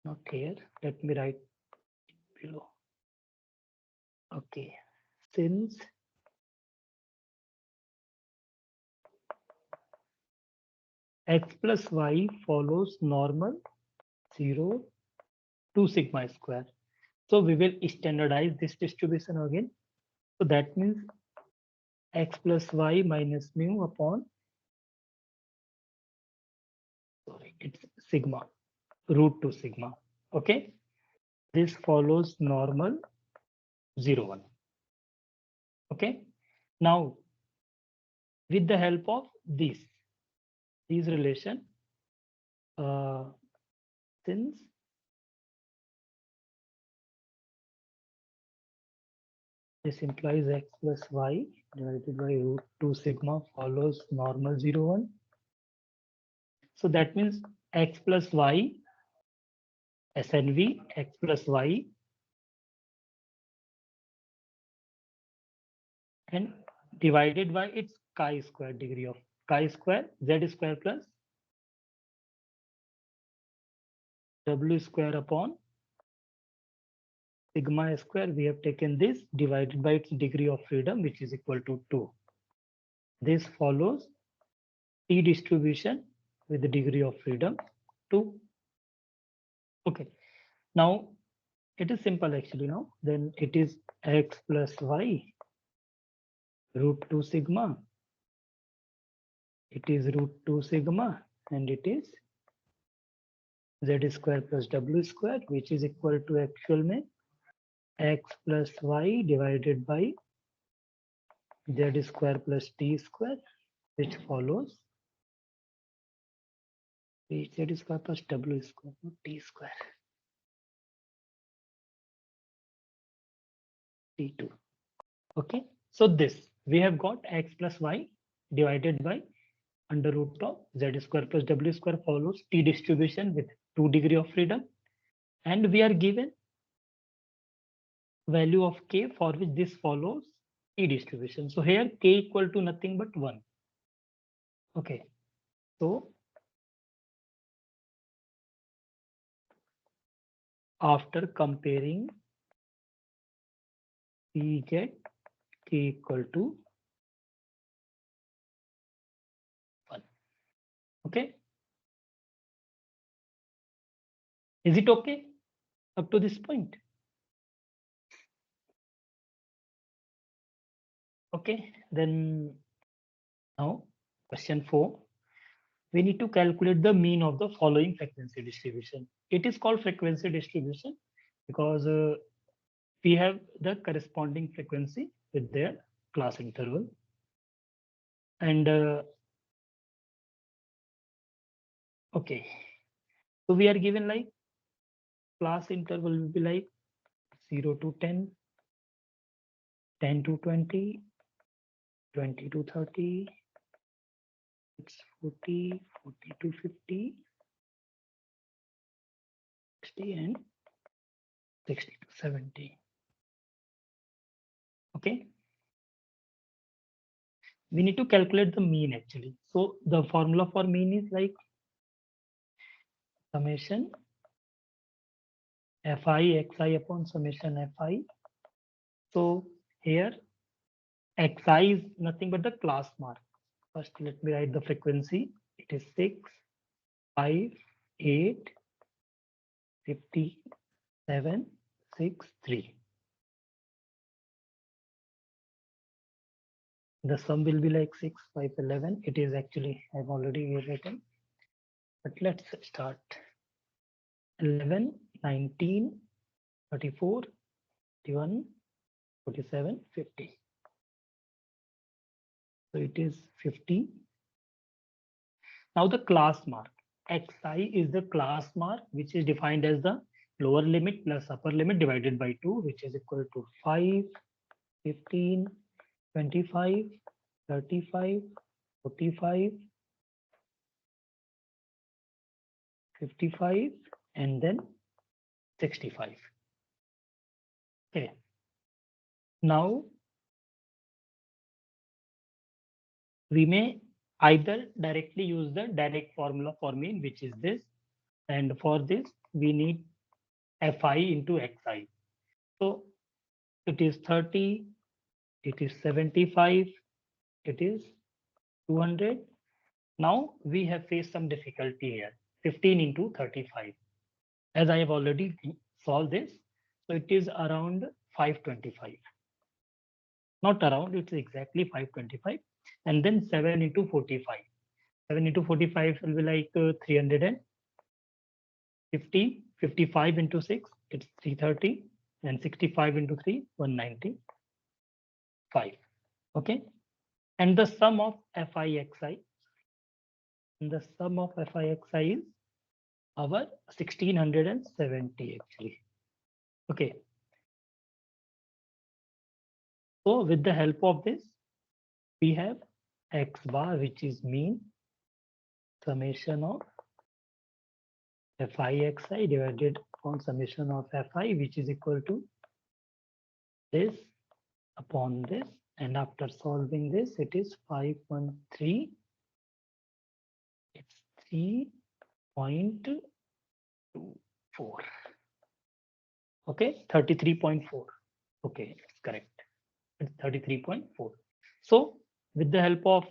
Speaker 1: not here, let me write below. Okay, since x plus y follows normal 0 to sigma square. So we will standardize this distribution again. So that means x plus y minus mu upon, sorry, it's sigma, root 2 sigma. Okay, this follows normal 0, 1. Okay, now with the help of these relation, since this implies x plus y divided by root 2 sigma follows normal 0, 1. So that means x plus y SNV, x plus y, and divided by its chi-square, degree of chi-square, z square plus w square upon sigma square. We have taken this divided by its degree of freedom, which is equal to 2. This follows T distribution with the degree of freedom 2. Okay, now it is simple actually now. Then it is x plus y root 2 sigma. It is root 2 sigma, and it is z square plus w square, which is equal to actual में x plus y divided by z square plus t square, which follows z square plus w square, not t square, t2. Okay, so this we have got x plus y divided by under root of z square plus w square follows t distribution with 2 degree of freedom, and we are given value of k for which this follows t distribution. So here k equal to nothing but 1. Okay, so after comparing we get k equal to 1. Okay, is it okay up to this point? Okay, then now question 4. We need to calculate the mean of the following frequency distribution. It is called frequency distribution because we have the corresponding frequency with their class interval. And okay, so we are given like class interval will be like 0 to 10, 10 to 20, 20 to 30, it's 40, 40 to 50, 60, and 60 to 70. Okay, we need to calculate the mean actually. So the formula for mean is like summation fi xi upon summation fi. So here xi is nothing but the class mark. First, let me write the frequency. It is 6, 5, 8, 57, 6, 3. The sum will be like 6, 5, 11. It is actually, I've already written. But let's start. 11, 19, 34, 41, 47, 50. So it is 50. Now the class mark. Xi is the class mark, which is defined as the lower limit plus upper limit divided by 2, which is equal to 5, 15, 25, 35, 45, 55, and then 65. Okay. Now we may either directly use the direct formula for mean, which is this, and for this we need fi into xi. So it is 30, it is 75, it is 200. Now we have faced some difficulty here. 15 into 35. As I have already solved this, so it is around 525. Not around, it's exactly 525. And then 7 into 45. 7 into 45 will be like 350. 55 into 6, it's 330. And 65 into 3, 195. Okay. And the sum of FIXI, and the sum of FIXI is our 1670 actually. Okay. So with the help of this, we have X bar, which is mean summation of FIXI divided upon summation of FI, which is equal to this upon this. And after solving this, it is 513. It's 3.24. Okay, 33.4. Okay, it's correct. It's 33.4. So with the help of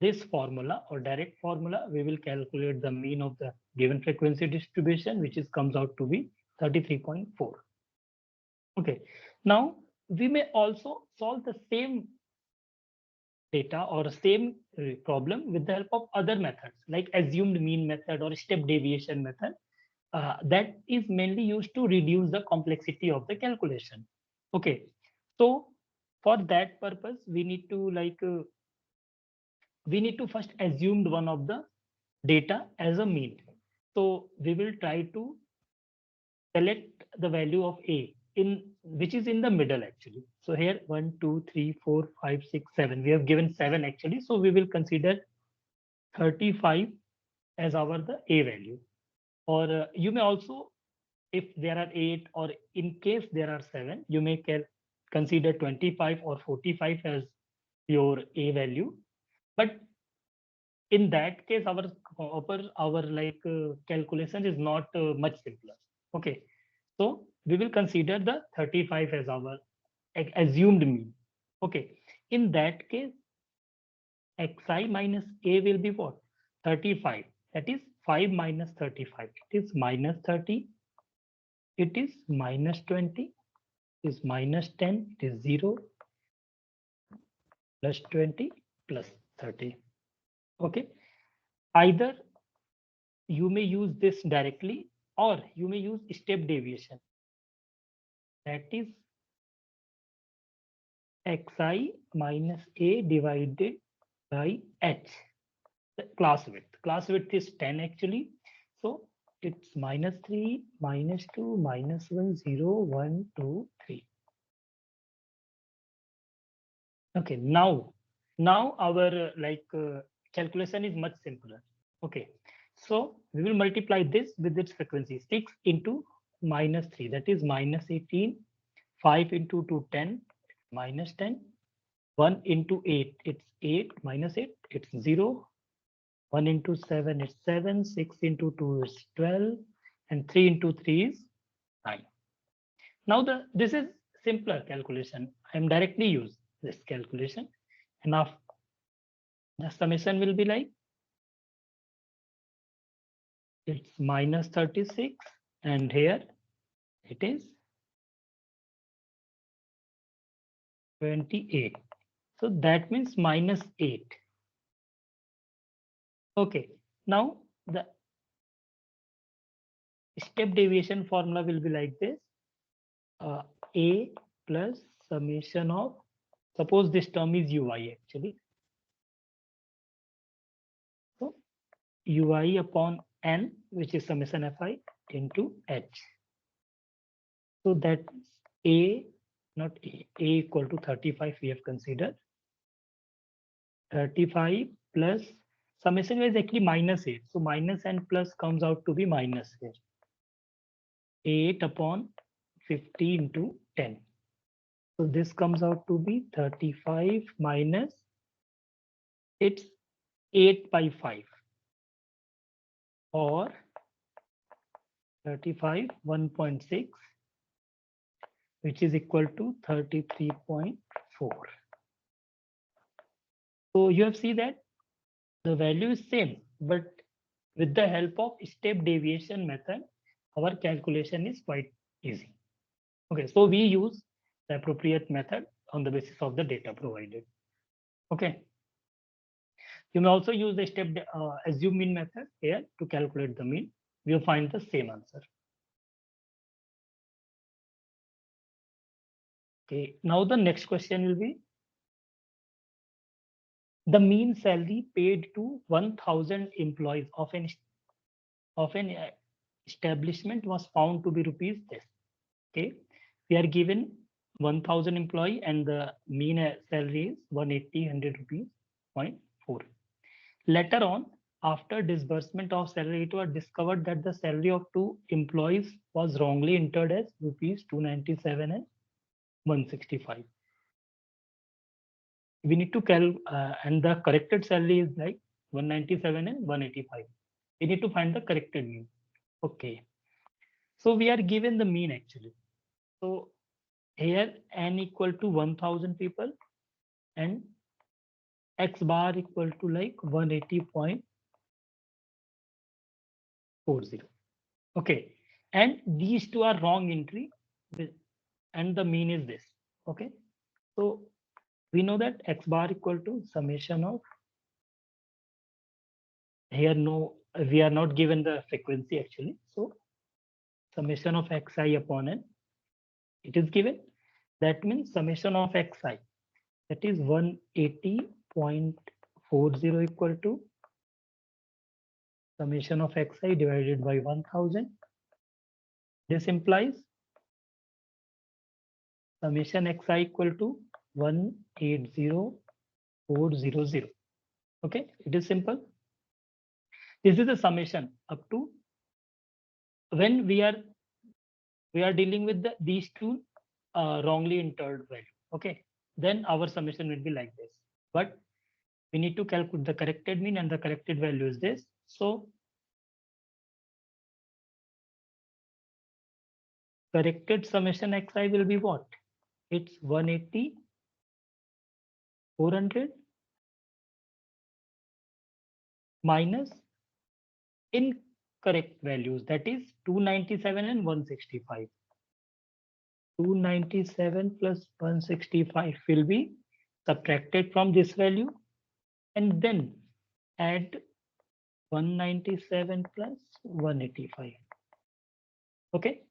Speaker 1: this formula or direct formula, we will calculate the mean of the given frequency distribution, which is comes out to be 33.4. Okay, now we may also solve the same data or same problem with the help of other methods like assumed mean method or step deviation method. That is mainly used to reduce the complexity of the calculation. Okay, so for that purpose, we need to first assume one of the data as a mean. So we will try to select the value of a in which is in the middle actually. So here 1, 2, 3, 4, 5, 6, 7. We have given 7 actually. So we will consider 35 as our the a value. Or you may also, if there are 8 or in case there are 7, you may consider 25 or 45 as your a value. But in that case, our calculation is not much simpler. Okay, so we will consider the 35 as our assumed mean. Okay, in that case, xi minus a will be what? 35. That is 5 minus 35. It is minus 30. It is minus 20. It is minus 10. It is 0 plus 20 plus 30. Okay, either you may use this directly or you may use step deviation. That is xi minus a divided by h, the class width. Class width is 10 actually. So it's minus 3, minus 2, minus 1, 0, 1, 2, 3. Okay, now our calculation is much simpler. Okay, so we will multiply this with its frequency 6 into minus 3, that is minus 18. 5 into 2, 10, minus 10. 1 into 8, it's 8, minus 8, it's 0. 1 into 7, it's 7. 6 into 2 is 12. And 3 into 3 is 9. Now this is simpler calculation. I am directly use this calculation. And now the summation will be like, it's minus 36. And here it is 28. So that means minus 8. Okay, now the step deviation formula will be like this. A plus summation of, suppose this term is ui actually. So ui upon n, which is summation fi into h. So that's a, not a equal to 35 we have considered. 35 plus summation is actually minus 8. So minus n plus comes out to be minus here. 8 upon 50 into 10. So this comes out to be 35 minus, it's 8 by 5, or 35 1.6, which is equal to 33.4. So you have seen that the value is same, but with the help of step deviation method, our calculation is quite easy. Okay, so we use the appropriate method on the basis of the data provided. Okay. You may also use the step assume mean method here to calculate the mean. We will find the same answer. Okay, now the next question will be the mean salary paid to 1,000 employees of an establishment was found to be rupees this. Okay, we are given 1,000 employee and the mean salary is 180 rupees 0.4. Later on, after disbursement of salary, it was discovered that the salary of 2 employees was wrongly entered as rupees 297 and 165. We need to and the corrected salary is like 197 and 185. We need to find the corrected mean. Okay. So we are given the mean actually. So here n equal to 1,000 people and x bar equal to like 180.40. Okay. And these two are wrong entry and the mean is this. Okay. So we know that x bar equal to summation of, here no, we are not given the frequency actually. So summation of xi upon n, it is given. That means summation of xi, that is 180.40 equal to summation of xi divided by 1000. This implies summation xi equal to 180,400. Okay, it is simple. This is the summation up to when we are dealing with these two wrongly entered value. Okay, then our summation will be like this. But we need to calculate the corrected mean, and the corrected value is this. So corrected summation xi will be what? It's 180, 400 minus incorrect values, that is 297 and 165. 297 plus 165 will be subtracted from this value and then add 197 plus 185. Okay,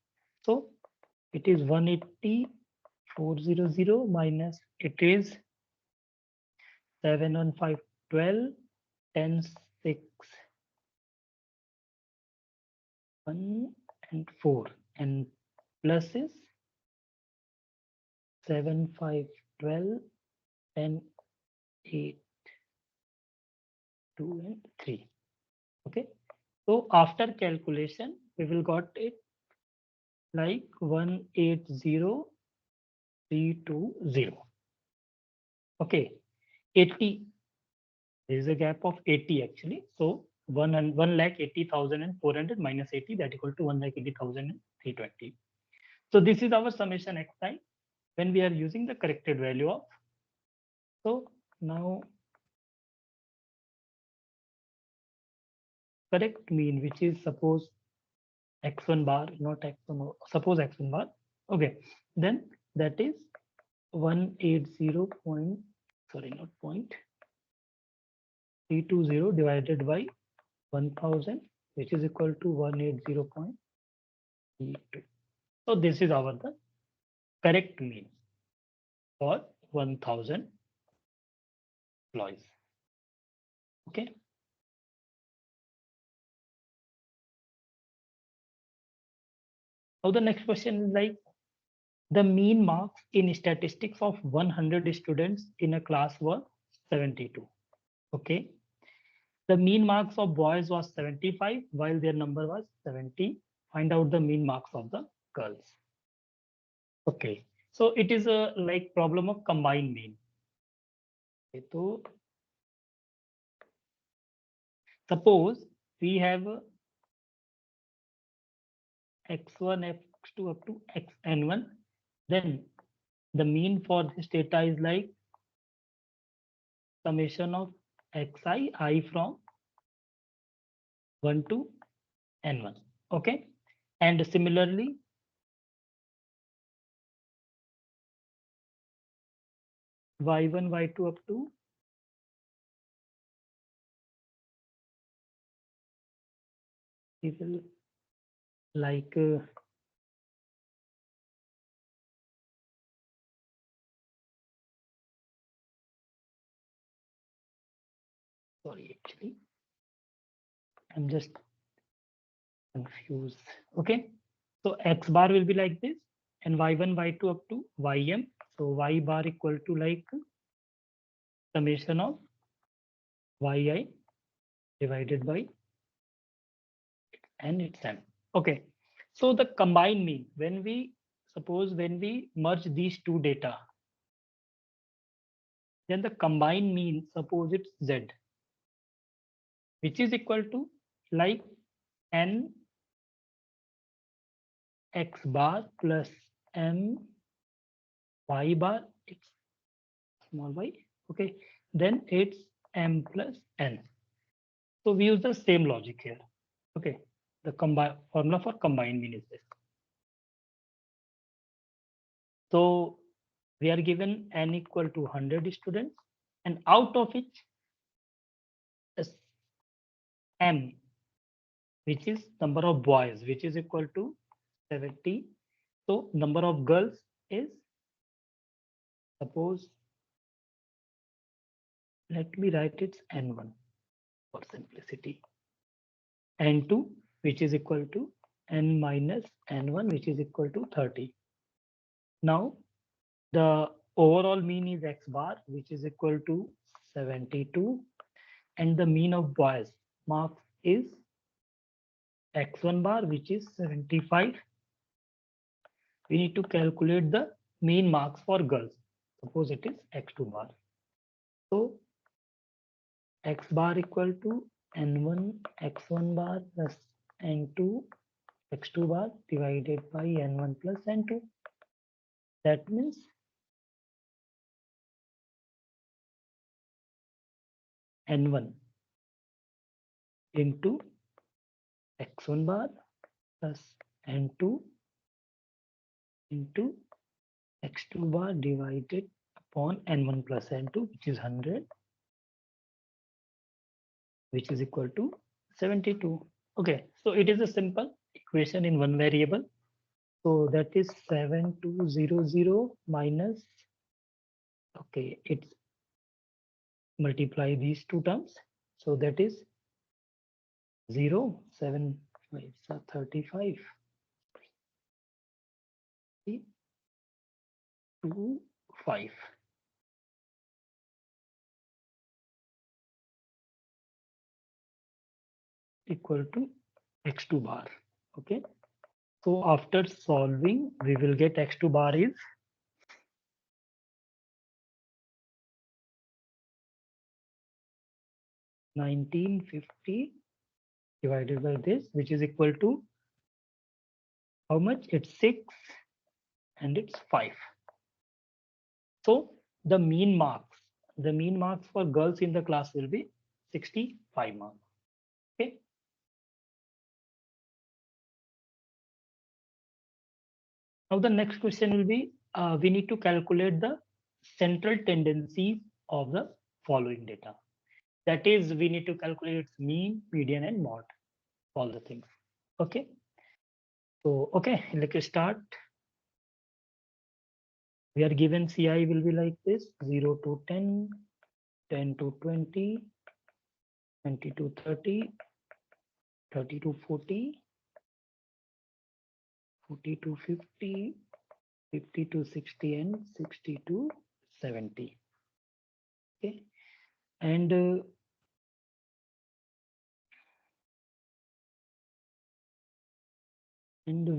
Speaker 1: so it is 180,400 minus, it is 71512 10 6 1 and 4, and plus is 7 5 12 10 8 2 and 3. Okay, so after calculation we will got it like 180,320. Okay, 80, there is a gap of 80 actually. So 1,80,400 minus 80, that equal to 1,80,320. So this is our summation xi when we are using the corrected value of. So now correct mean, which is suppose x1 bar, not x1, suppose x1 bar. Okay, then that is 180 point, sorry, not point, 320 divided by 1000, which is equal to 180.32. So this is our the correct mean for 1000 employees. Okay. Now the next question is like the mean marks in statistics of 100 students in a class were 72. Okay. The mean marks of boys was 75 while their number was 70. Find out the mean marks of the girls. Okay. So it is a like problem of combined mean. Okay, so suppose we have x1, x2 up to xn1, then the mean for this data is like summation of xi, I from 1 to n1. Okay. And similarly, y1, y2 up to we will like sorry, actually, I'm just confused. Okay. So x bar will be like this and y1, y2 up to ym. So y bar equal to like summation of yi divided by n its m. Okay. So the combined mean, when we suppose when we merge these two data, then the combined mean, suppose it's z, which is equal to like n x bar plus m y bar, it's small y. Okay. Then it's m plus n. So we use the same logic here. Okay. The combine formula for combined mean is this. So we are given n equal to 100 students, and out of which is m, which is number of boys, which is equal to 70. So number of girls is, suppose, let me write it's n1 for simplicity, n2, which is equal to n minus n1, which is equal to 30. Now the overall mean is x bar, which is equal to 72, and the mean of boys marks is x1 bar, which is 75. We need to calculate the mean marks for girls. Suppose it is x2 bar. So x bar equal to n1 x1 bar plus n2 x2 bar divided by n1 plus n2. That means n1 into x1 bar plus n2 into x2 bar divided upon n1 plus n2, which is 100, which is equal to 72. Okay, so it is a simple equation in one variable. So that is 7200 minus, okay, it's multiply these two terms. So that is 0, 7, 5, 35, 2, 5 equal to x2 bar. Okay. So after solving, we will get x2 bar is 1950 divided by this, which is equal to how much? It's 6 and it's 5. So the mean marks for girls in the class will be 65 marks. Okay. Now the next question will be, we need to calculate the central tendencies of the following data. That is, we need to calculate its mean, median, and mode, all the things. Okay. So, okay, let's start. We are given CI will be like this: 0 to 10, 10 to 20, 20 to 30, 30 to 40, 40 to 50, 50 to 60, and 60 to 70. Okay, and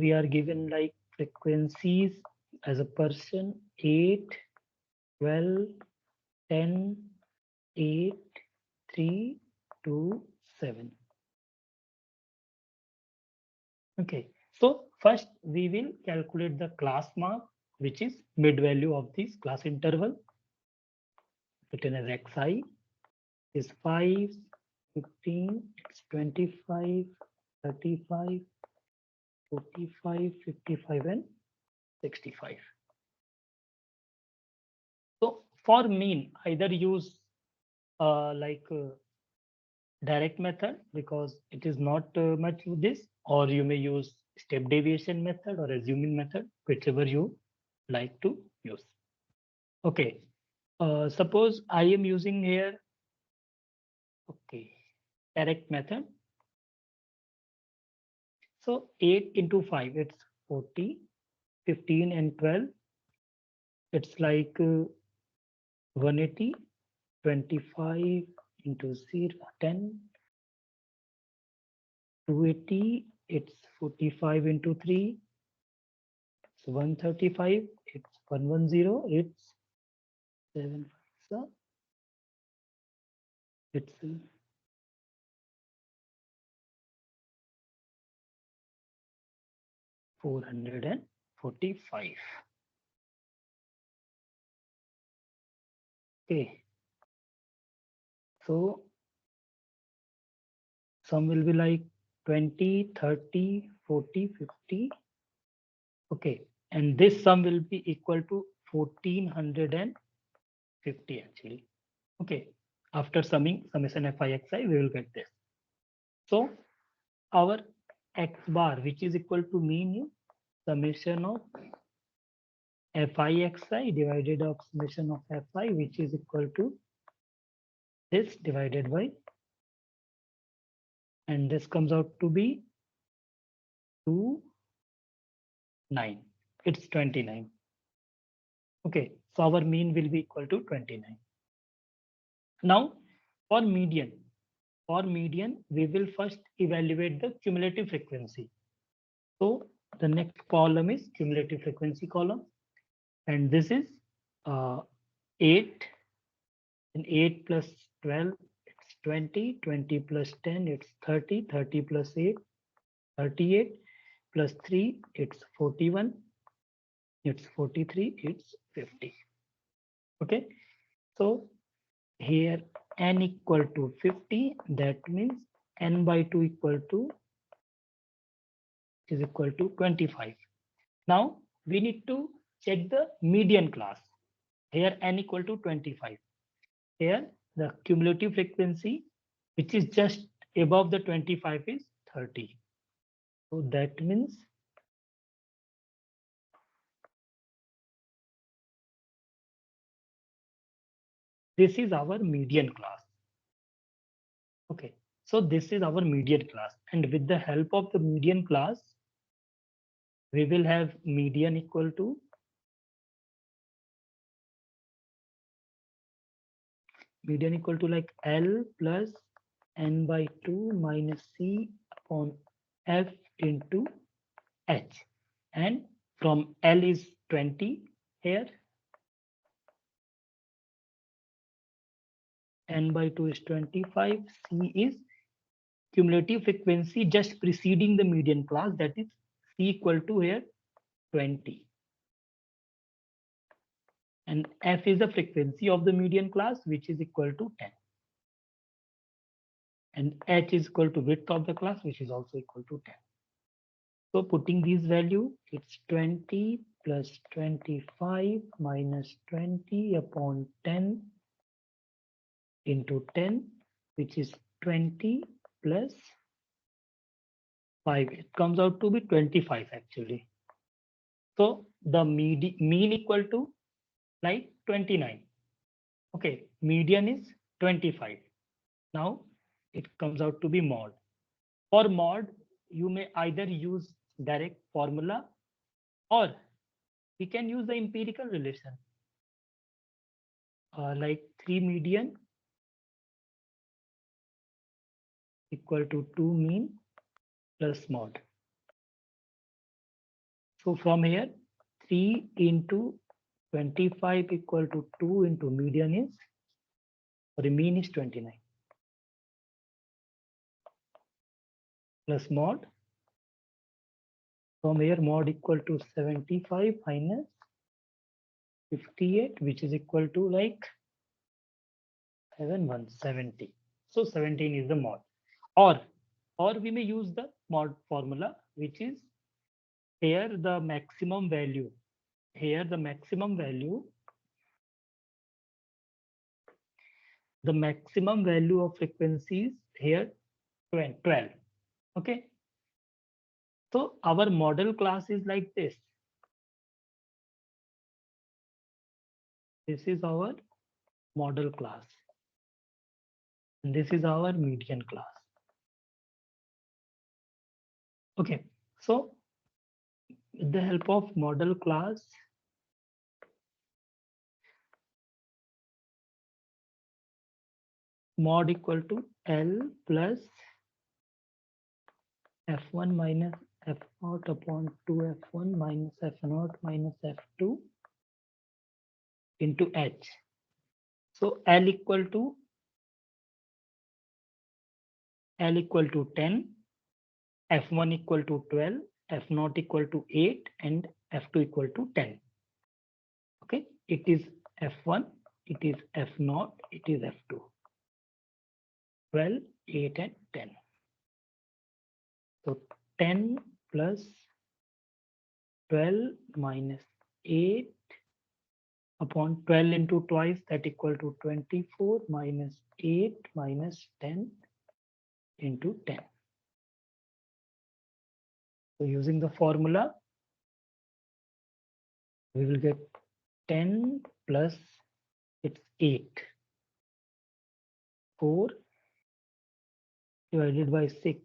Speaker 1: we are given like frequencies as a person: 8, 12, 10, 8, 3, 2, 7. Okay, so first we will calculate the class mark, which is mid value of this class interval, written as xi is 5, 15, it's 25, 35, 45, 55, and 65. So for mean, either use direct method because it is not much with this, or you may use step deviation method or assuming method, whichever you like to use. Okay, suppose I am using here, okay, direct method. So 8 into 5, it's 40, 15 and 12, it's like 180, 25 into 0, 10, 280, it's 45 into 3, it's 135, it's 110, it's 7, so it's 445. Okay, so some will be like 20, 30, 40, 50. Okay, and this sum will be equal to 1450 actually. Okay, after summing summation fi xi, we will get this. So our x bar, which is equal to mean is summation of fi xi divided of summation of fi, which is equal to this divided by, and this comes out to be 2, 9. It's 29. Okay, so our mean will be equal to 29. Now for median, we will first evaluate the cumulative frequency. So the next column is cumulative frequency column, and this is 8, and 8 plus 12, it's 20, 20 plus 10, it's 30, 30 plus 8, 38, plus 3, it's 41, it's 43, it's 50. Okay, so here n equal to 50, that means n by 2 equal to is equal to 25. Now we need to check the median class. Here n equal to 25. Here the cumulative frequency, which is just above the 25, is 30. So that means this is our median class. Okay, so this is our median class, and with the help of the median class, we will have median equal to like L plus n by 2 minus C upon F into H, and from L is 20 here, n by 2 is 25, C is cumulative frequency just preceding the median class, that is C equal to here 20, and F is the frequency of the median class, which is equal to 10, and H is equal to width of the class, which is also equal to 10. So putting these value, it's 20 plus 25 minus 20 upon 10 into 10, which is 20 plus 5. It comes out to be 25 actually. So the mean equal to like 29. Okay, median is 25. Now it comes out to be mod. For mod, you may either use direct formula Or we can use the empirical relation, like 3 median equal to 2 mean plus mod. So from here, 3 into 25 equal to 2 into median is, or the mean is 29, plus mod. From here, mod equal to 75 minus 58, which is equal to like 7170. So 17 is the mod. Or we may use the mod formula, which is here the maximum value. Here the maximum value of frequencies here 12. Okay. So our model class is like this. This is our model class. And this is our median class. Okay. So with the help of model class, mod equal to L plus F1 minus F0 upon 2F1 minus F0 minus F2 into H. So L equal to 10, F1 equal to 12, F0 equal to 8, and F2 equal to 10. Okay, it is F1, it is F0, it is F2. 12, 8, and 10. So 10 plus 12 minus 8 upon 12 into twice, that equal to 24 minus 8 minus 10 into 10. So using the formula, we will get 10 plus it's 8. 4 divided by 6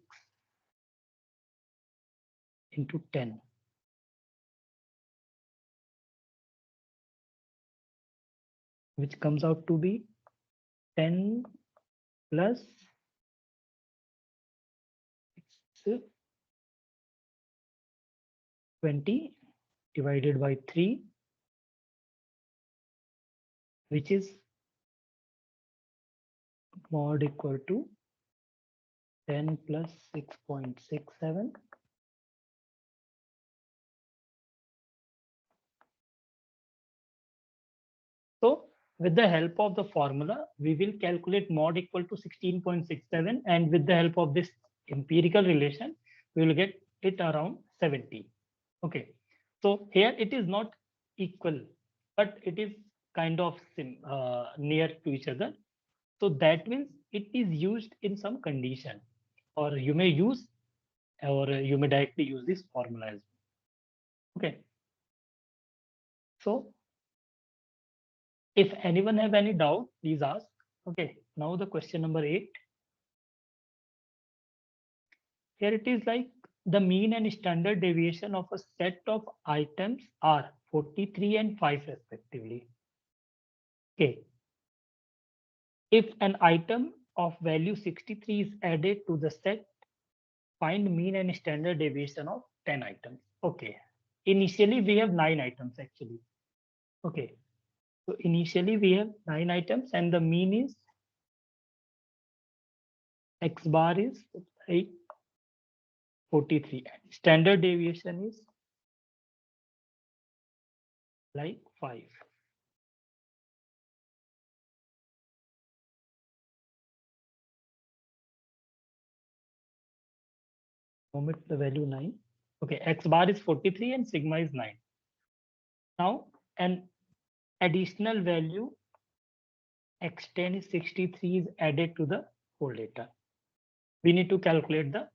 Speaker 1: into 10. Which comes out to be 10 plus 20 divided by 3, which is mod equal to 10 plus 6.67. So with the help of the formula, we will calculate mod equal to 16.67, and with the help of this empirical relation, we will get it around 70. Okay, so here it is not equal, but it is kind of near to each other. So that means it is used in some condition, or you may use, or you may directly use this formula as well. Okay. So if anyone have any doubt, please ask. Okay. Now the question number 8. Here it is like the mean and standard deviation of a set of items are 43 and 5 respectively. Okay. If an item of value 63 is added to the set, find mean and standard deviation of 10 items. Okay. Initially, we have 9 items actually. Okay. So initially, we have 9 items and the mean is X bar is like 43. And standard deviation is like 5. Omit the value 9. Okay, X bar is 43 and sigma is 9. Now, an additional value X10 is 63 is added to the whole data. We need to calculate the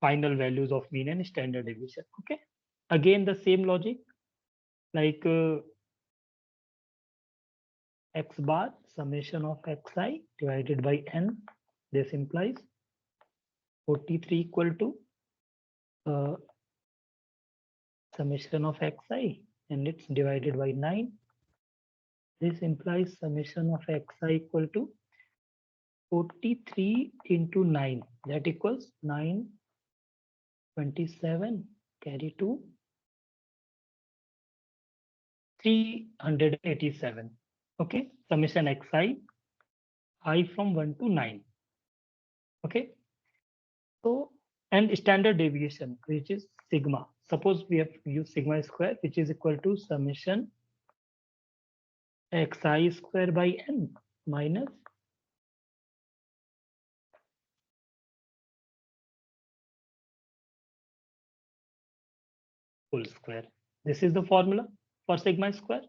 Speaker 1: final values of mean and standard deviation. Okay. Again, the same logic, like X bar summation of Xi divided by N. This implies 43 equal to summation of xi, and it's divided by 9. This implies summation of xi equal to 43 into 9. That equals 927 carry to 387. Okay, summation xi, I from 1 to 9. Okay, so and standard deviation, which is sigma. Suppose we have used sigma square, which is equal to summation xi square by n minus whole square. This is the formula for sigma square.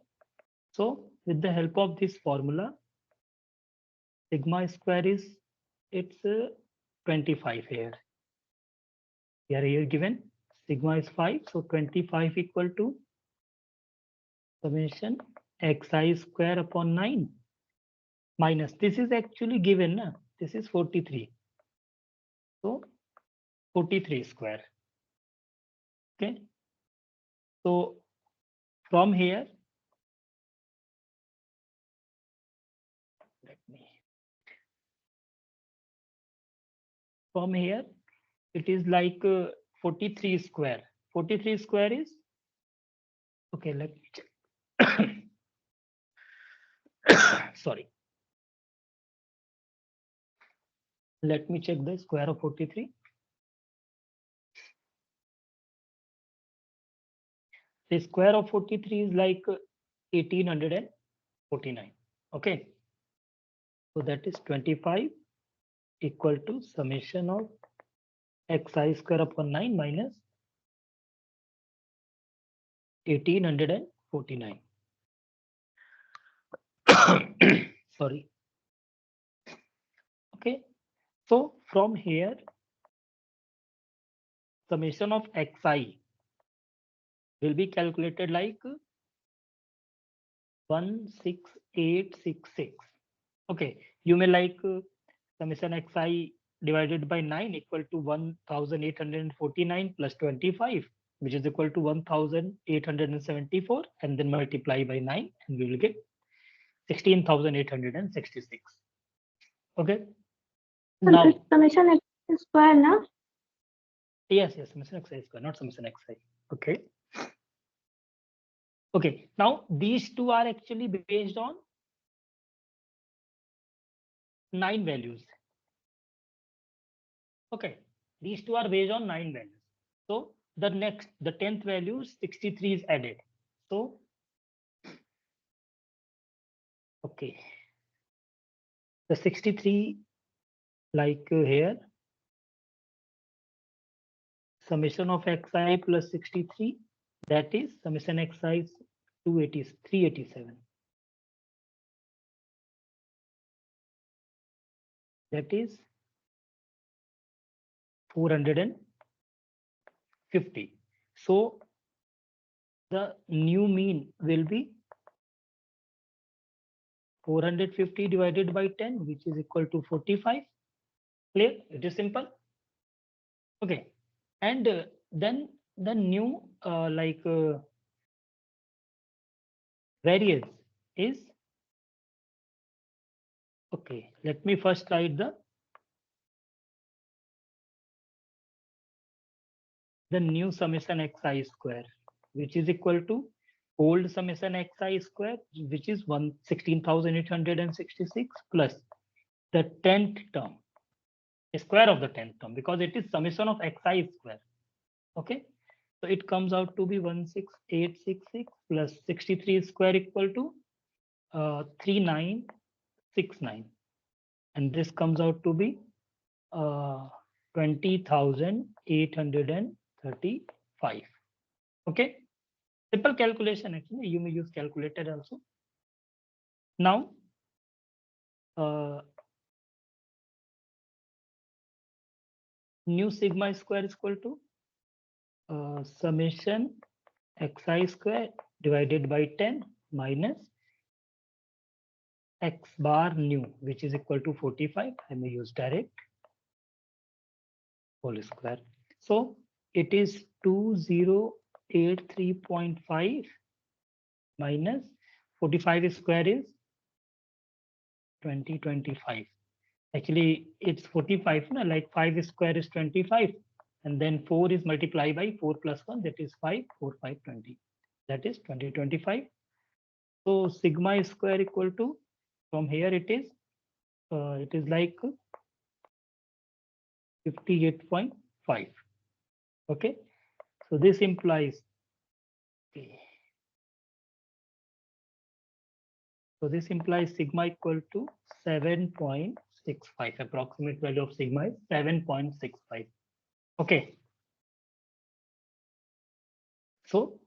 Speaker 1: So with the help of this formula, sigma square is it's 25 here. Here given sigma is 5, so 25 equal to summation xi square upon 9 minus, this is actually given, na? This is 43. So 43 square. Okay. So from here, let me, from here, it is like 43 square. 43 square is, okay, let me check. Sorry. Let me check the square of 43. The square of 43 is like 1849. Okay. So that is 25 equal to summation of xi square upon 9 minus 1849. Sorry. Okay. So from here, summation of xi will be calculated like 16866. Okay. You may like summation xi divided by 9 equal to 1849 plus 25, which is equal to 1874, and then multiply by 9, and we will get 16,866. Okay. Now,
Speaker 2: summation x square, na?
Speaker 1: yes, summation xi square, not summation xi. Okay. Okay. Now, these two are actually based on 9 values. Okay. These two are based on 9 values. So the 10th value 63 is added. So, okay. The 63, like here, summation of xi plus 63, that is summation xi is 387. That is 450. So the new mean will be 450 divided by 10, which is equal to 45. Clear? It is simple. Okay. And then the new variance is, okay, let me first write the new summation xi square, which is equal to old summation xi square, which is 16,866 plus the 10th term, square of the 10th term, because it is summation of xi square. Okay. So it comes out to be 16866 plus 63 square equal to 3969. And this comes out to be 20,835. Okay. Simple calculation actually. You may use calculator also. Now, new sigma square is equal to summation xi square divided by 10 minus x bar new, which is equal to 45. I may use direct whole square. So it is 20 83.5 minus 45 square is 2025. Actually, it's 45, no? Like 5 square is 25. And then 4 is multiplied by 4 plus 1, that is 5, 4, 5, 20. That is 2025. So sigma square equal to, from here it is like 58.5. Okay. So this implies, okay. So this implies sigma equal to 7.65. Approximate value of sigma is 7.65. Okay. So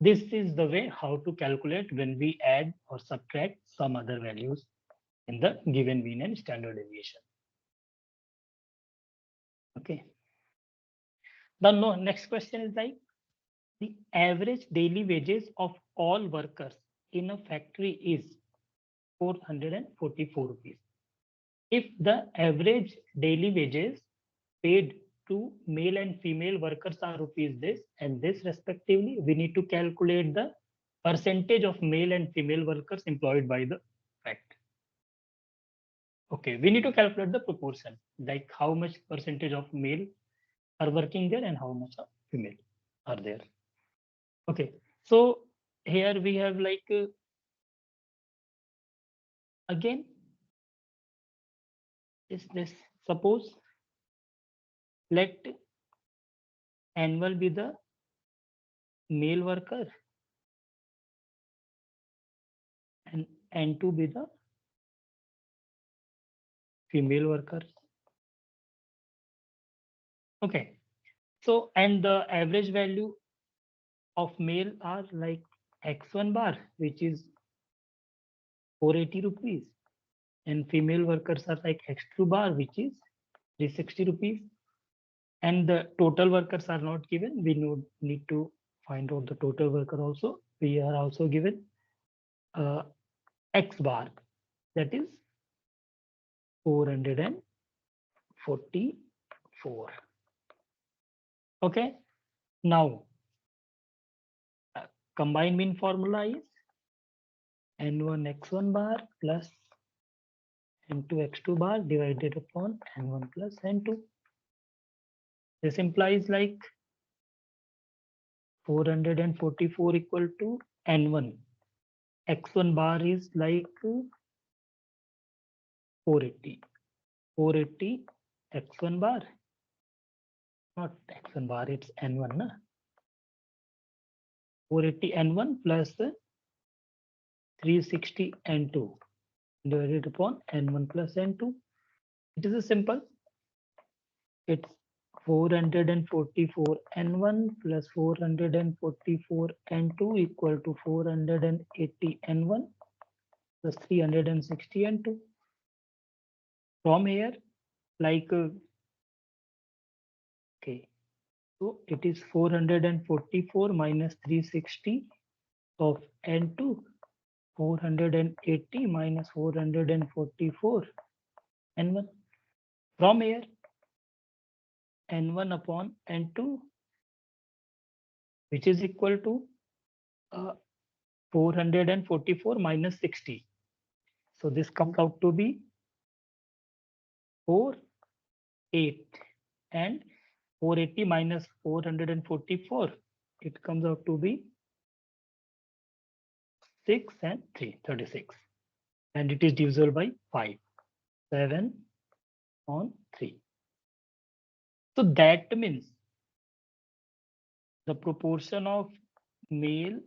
Speaker 1: this is the way how to calculate when we add or subtract some other values in the given mean and standard deviation. Okay. The next question is like the average daily wages of all workers in a factory is 444 rupees. If the average daily wages paid to male and female workers are rupees this and this respectively, we need to calculate the percentage of male and female workers employed by the factory. Okay, we need to calculate the proportion, like how much percentage of male are working there and how much of female are there. Okay, so here we have like again is this, suppose let N1 be the male worker and N2 be the female workers. Okay, so and the average value of male are like X1 bar, which is 480 rupees, and female workers are like X2 bar, which is 360 rupees. And the total workers are not given. We need to find out the total worker also. We are also given X bar, that is 444. Okay, now combined mean formula is N1 X1 bar plus N2 X2 bar divided upon N1 plus N2. This implies like 444 equal to N1. X1 bar is like 480. 480 X1 bar. Not X1 bar, it's N1. Na? 480 N1 plus 360 N2 divided upon N1 plus N2. It is a simple. It's 444 N1 plus 444 N2 equal to 480 N1 plus 360 N2. From here, like, okay, so it is 444 minus 360 of N2, 480 minus 444 N1. From here, N1 upon N2, which is equal to 444 minus 60. So this comes out to be 4, 8, and 480 minus 444, it comes out to be 6 and 3, 36. And it is divisible by 5, 7 on 3. So that means the proportion of male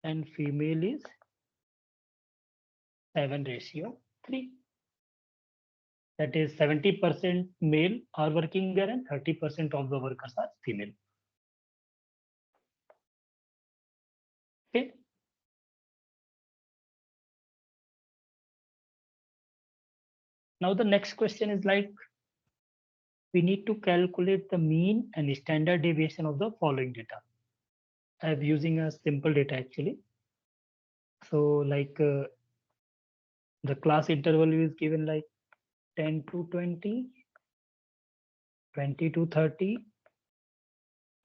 Speaker 1: and female is 7:3. That is 70% male are working there and 30% of the workers are female. Okay. Now the next question is like, we need to calculate the mean and standard deviation of the following data. I'm using a simple data actually. So like the class interval is given like 10 to 20, 20 to 30,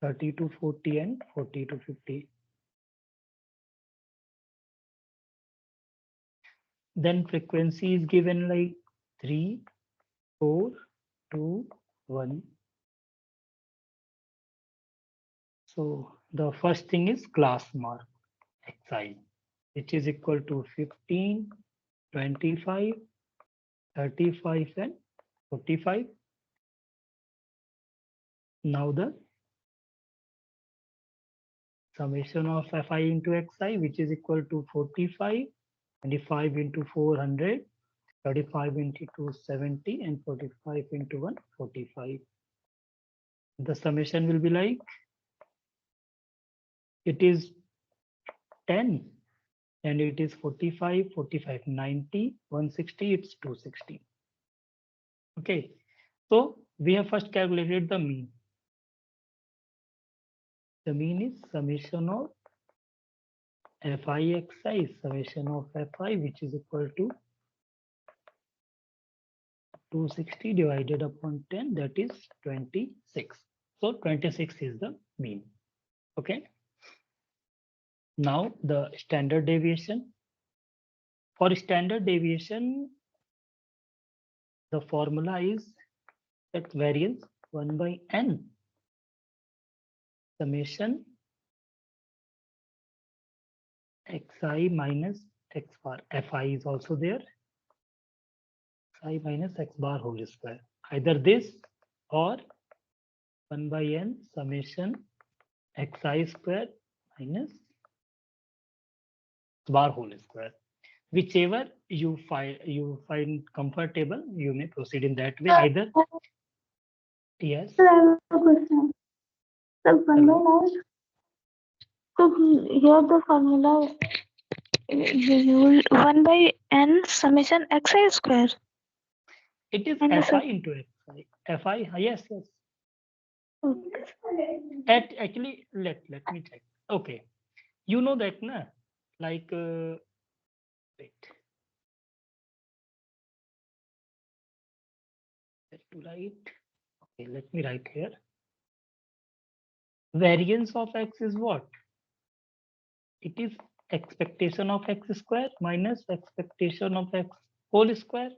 Speaker 1: 30 to 40 and 40 to 50. Then frequency is given like 3, 4, 2, 1. So the first thing is class mark xi, which is equal to 15, 25, 35 and 45. Now the summation of fi into xi, which is equal to 45, 25 into 400, 35 into 270 and 45 into 145. The summation will be like, it is 10 and it is 45, 45, 90, 160, it's 260. Okay, so we have first calculated the mean. The mean is summation of fi xi, summation of fi, which is equal to 260 divided upon 10, that is 26. So 26 is the mean. Okay. Now the standard deviation. For standard deviation, the formula is that variance 1 by n summation xi minus x bar. Fi is also there. Xi minus x bar whole square. Either this or 1 by n summation xi square minus bar whole square. Whichever you find comfortable, you may proceed in that way. Either yes.
Speaker 2: So I have a question. So
Speaker 1: Hello.
Speaker 2: so here the formula you use 1 by n summation xi square.
Speaker 1: It is
Speaker 2: And
Speaker 1: fi into xi. Fi, yes, yes.
Speaker 2: okay.
Speaker 1: Actually, let me check. Okay, you know that, na? Like, wait, let to write. Okay, let me write here. Variance of x is what? It is expectation of x square minus expectation of x whole square,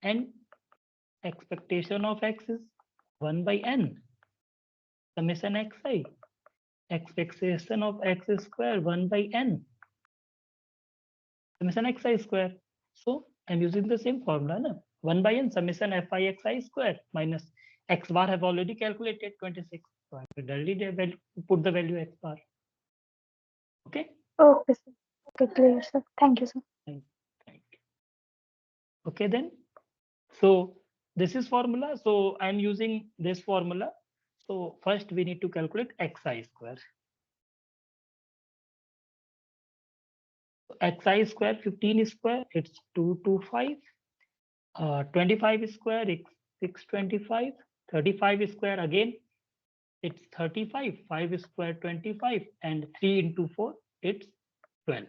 Speaker 1: and expectation of x is 1 by n summation xi. Expectation of x square 1 by n summation xi square. So I'm using the same formula, na? 1 by n summation fi xi square minus x bar have already calculated 26. So I will directly put the value x bar. Okay.
Speaker 2: Okay, sir. Okay, clear, sir. Thank you, sir.
Speaker 1: Thank you. Okay then. So this is formula. So I'm using this formula. So first we need to calculate xi square. Xi square 15 square, it's 225. 25 square, it's 625. 35 square again, it's 35. 5 square 25, and 3 into 4, it's 12.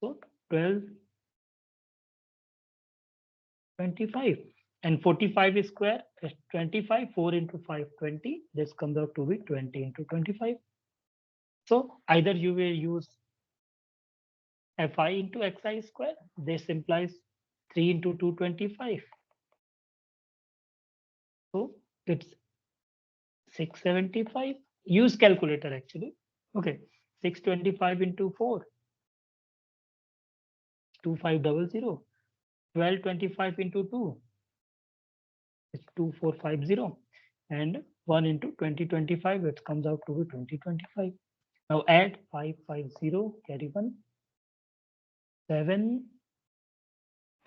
Speaker 1: So 12, 25, and 45 square is 25. 4 into 5, 20. This comes out to be 20 into 25. So either you will use fi into xi square. This implies 3 into 225. So it's 675. Use calculator actually. Okay, 625 into 4, 2500. 1225 into 2, it's 2450. And 1 into 2025, it comes out to be 2025. Now add 550, carry 1, 7,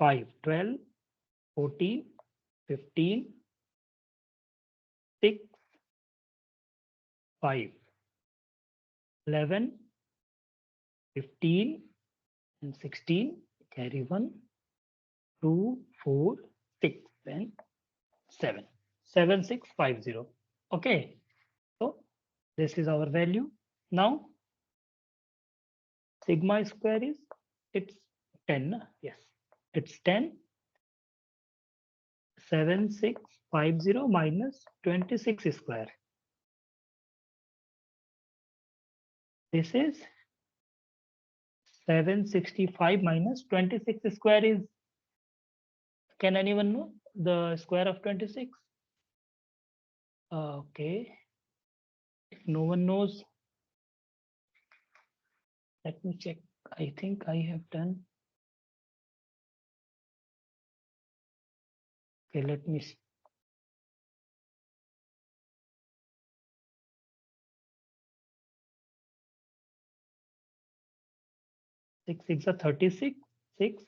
Speaker 1: 5, 12, 14, 15, 6, 5, 11, 15, and 16, carry 1, 2, 4, 6, and 7. 7650. Okay, so this is our value. Now sigma square is, it's 10. Yes, it's 10. 7650 minus 26 square. This is 765 minus 26 square is, can anyone know the square of 26? Okay, if no one knows, let me check. I think I have done. Okay, let me see. 6 6 are 36, 6,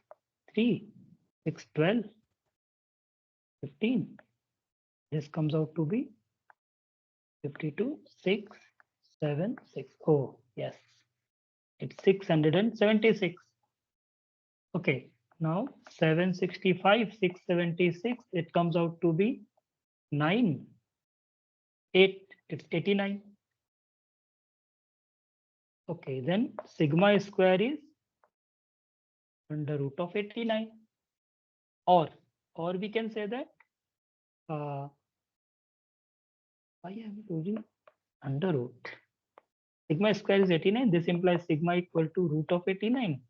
Speaker 1: 3, 6, 12, 15. This comes out to be 52, 6, 7, 6. Oh, yes, it's 676. Okay, now 765, 676, it comes out to be 9, 8, it's 89. Okay, then sigma square is under root of 89. Or, or we can say that, why I am using under root. Sigma square is 89. This implies sigma equal to root of 89,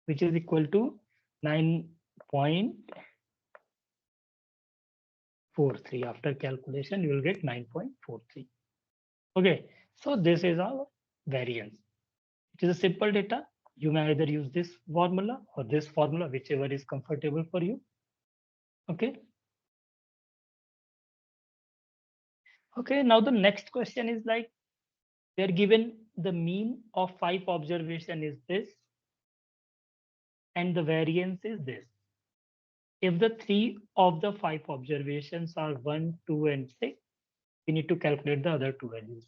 Speaker 1: which is equal to 9.43. After calculation, you will get 9.43. Okay, so this is our variance. It is a simple data. You may either use this formula or this formula, whichever is comfortable for you. Okay. Okay, now the next question is like, we are given the mean of 5 observation is this, and the variance is this. If the 3 of the 5 observations are 1, 2, and 6, we need to calculate the other 2 values.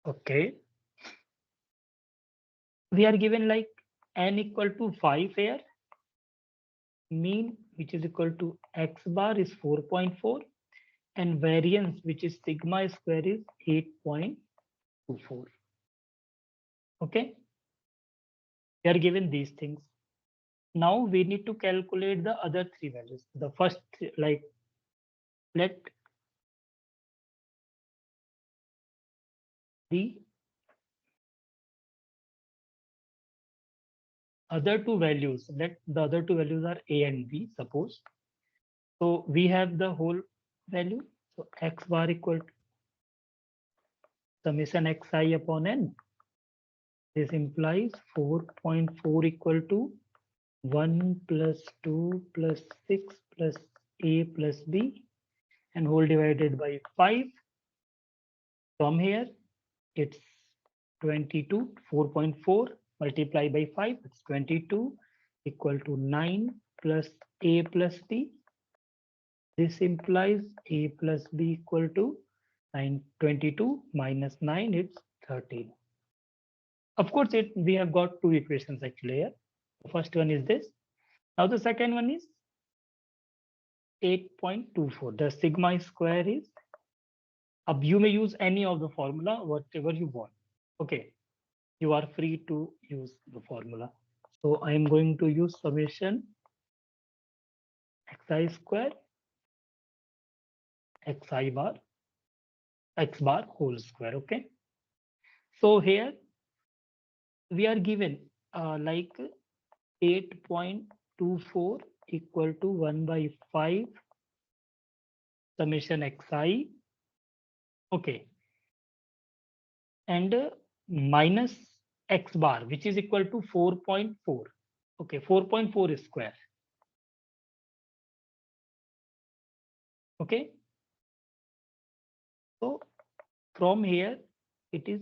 Speaker 1: Okay. We are given like n equal to 5 here. Mean, which is equal to x bar, is 4.4, and variance, which is sigma square, is 8.24. Okay. We are given these things. Now we need to calculate the other 3 values. The first, like, let the other 2 values, let the other 2 values are a and b, suppose. So we have the whole value. So x bar equal to summation xi upon n. This implies 4.4 equal to 1 plus 2 plus 6 plus a plus b, and whole divided by 5. From here, it's 22, 4.4 multiplied by 5, it's 22, equal to 9 plus a plus b. This implies a plus b equal to 22 minus 9, it's 13. Of course, we have got 2 equations actually here. The first one is this. Now the second one is 8.24. The sigma square is, you may use any of the formula, whatever you want. Okay, you are free to use the formula. So I am going to use summation xi square xi bar x bar whole square. Okay, so here we are given like 8.24 equal to 1 by 5 summation xi. Okay, and minus x bar, which is equal to 4.4. Okay, 4.4 square. Okay, so from here it is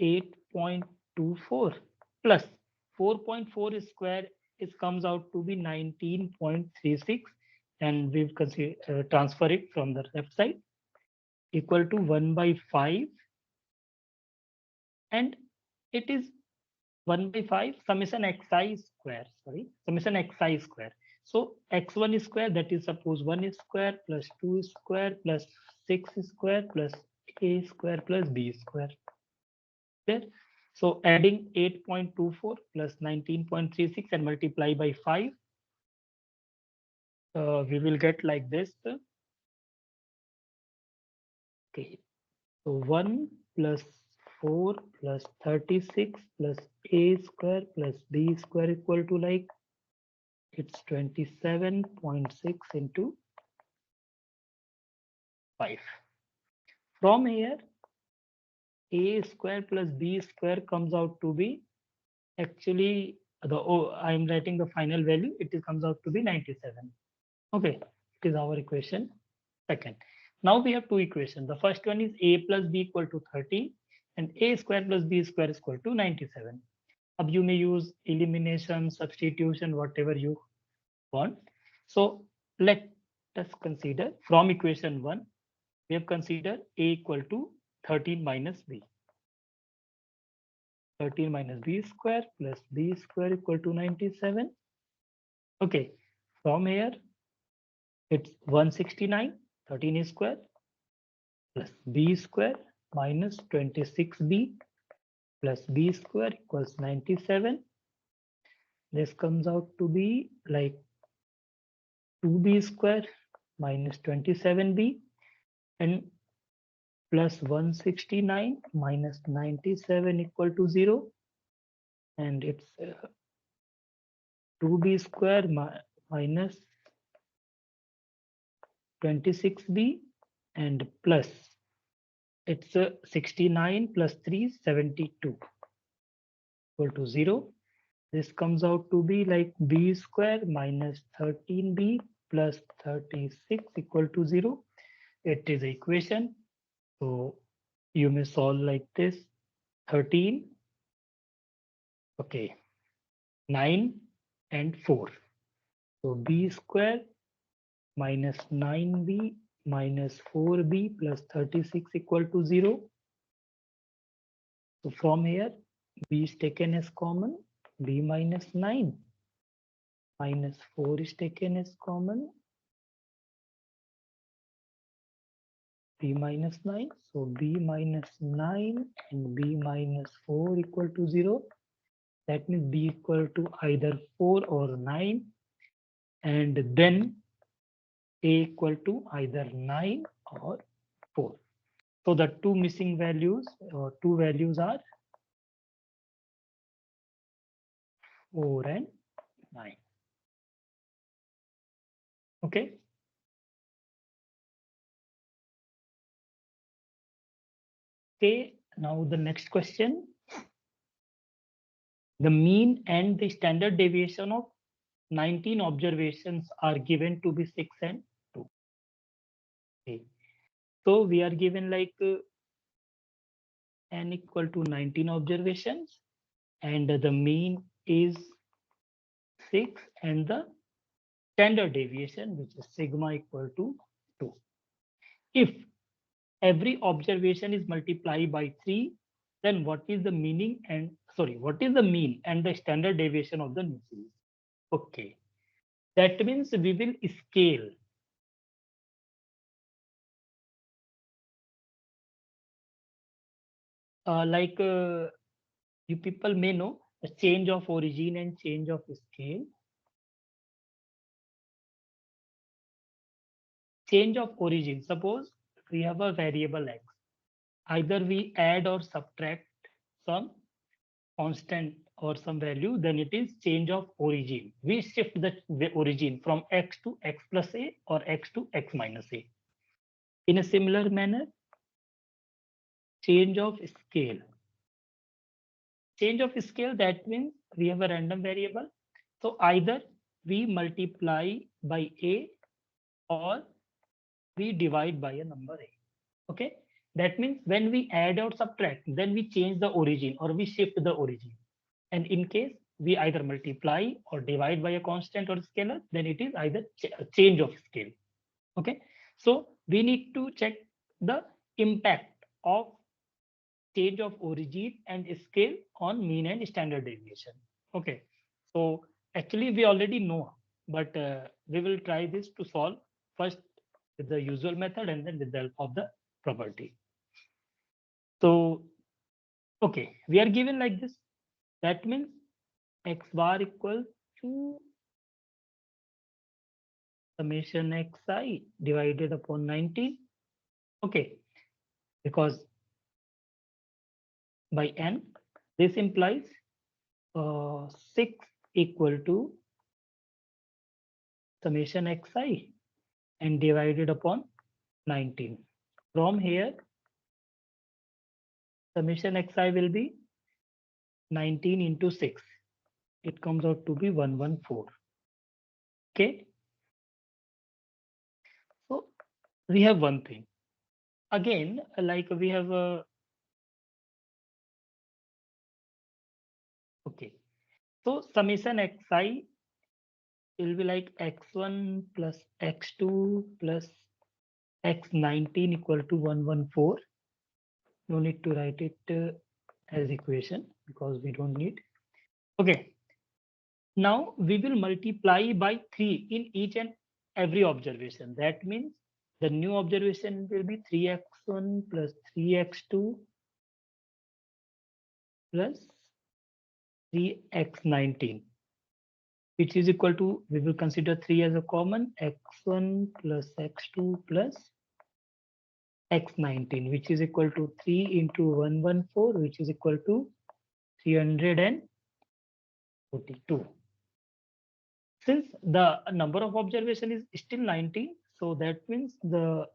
Speaker 1: 8.24 plus 4.4 square, it comes out to be 19.36, and we've transfer it from the left side, equal to 1 by 5, and it is 1 by 5 summation xi square, sorry, summation xi square. So x1 square, that is suppose 1 square plus 2 square plus 6 square plus a square plus b square. There. So adding 8.24 plus 19.36 and multiply by 5, we will get like this. Okay, so 1 plus 4 plus 36 plus a square plus b square equal to like it's 27.6 into 5. From here, a square plus b square comes out to be actually I'm writing the final value. It comes out to be 97. Okay, it is our equation second. Now we have two equations. The first one is a plus b equal to 13 and a square plus b square is equal to 97. अब you may use elimination, substitution, whatever you want. So let us consider from equation 1, we have considered a equal to 13 minus b. 13 minus b square plus b square equal to 97. Okay, from here it's 169, 13 square plus b square minus 26b plus b square equals 97. This comes out to be like 2b square minus 27b and plus 169 minus 97 equal to 0. And it's 2b square minus 26b and plus it's 69 plus 3 72 equal to 0. This comes out to be like b square minus 13b plus 36 equal to 0. It is an equation. So you may solve like this. 13, okay, 9 and 4. So b square minus 9b minus 4b plus 36 equal to 0. So from here, b is taken as common, b minus 9 minus 4 is taken as common, b minus 9. So b minus 9 and b minus 4 equal to 0. That means b equal to either 4 or 9. And then a equal to either 9 or 4. So the two missing values or two values are 4 and 9. Okay. Okay. Now the next question. The mean and the standard deviation of 19 observations are given to be 6 and 2. Okay. So we are given like n equal to 19 observations and the mean is 6 and the standard deviation which is sigma equal to 2. If every observation is multiplied by 3, then what is the meaning and what is the mean and the standard deviation of the new series? Okay, that means we will scale. Like you people may know the change of origin and change of scale. Change of origin, suppose we have a variable x. Either we add or subtract some constant or some value, then it is change of origin. We shift the origin from x to x plus a or x to x minus a. In a similar manner, change of scale. Change of scale, that means we have a random variable. So either we multiply by a or we divide by a number a. Okay, that means when we add or subtract, then we change the origin or we shift the origin. And in case we either multiply or divide by a constant or scalar, then it is either change of scale. Okay, so we need to check the impact of change of origin and scale on mean and standard deviation. Okay, so actually we already know, but we will try this to solve first with the usual method and then with the help of the property. So, okay, we are given like this. That means x bar equals to summation xi divided upon 19. Okay, because by n. This implies 6 equal to summation xi and divided upon 19. From here, summation xi will be 19 into 6. It comes out to be 114. Okay. So we have one thing. Again, like we have a okay. So summation xi will be like x1 plus x2 plus x19 equal to 114. No need to write it as equation because we don't need. Okay. Now we will multiply by 3 in each and every observation. That means the new observation will be 3x1 plus 3x2 plus 3x19, which is equal to, we will consider 3 as a common, x1 plus x2 plus x19, which is equal to 3 into 114, which is equal to 342. Since the number of observation is still 19, so that means the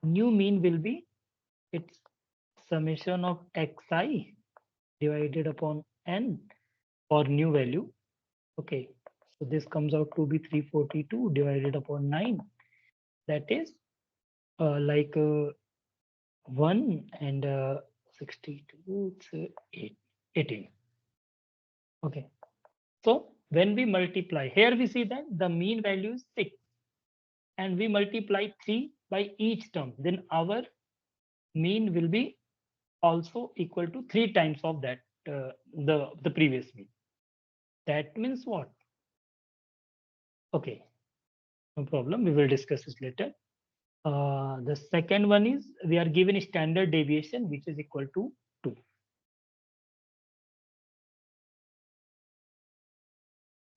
Speaker 1: new mean will be its summation of xi divided upon n for new value. Okay, so this comes out to be 342 divided upon 9. That is like 1 and 62, it's 18. Okay, so when we multiply, here we see that the mean value is 6 and we multiply 3 by each term, then our mean will be also equal to 3 times of that the previous mean. That means what? Okay, no problem. We will discuss this later. The second one is we are given a standard deviation which is equal to 2.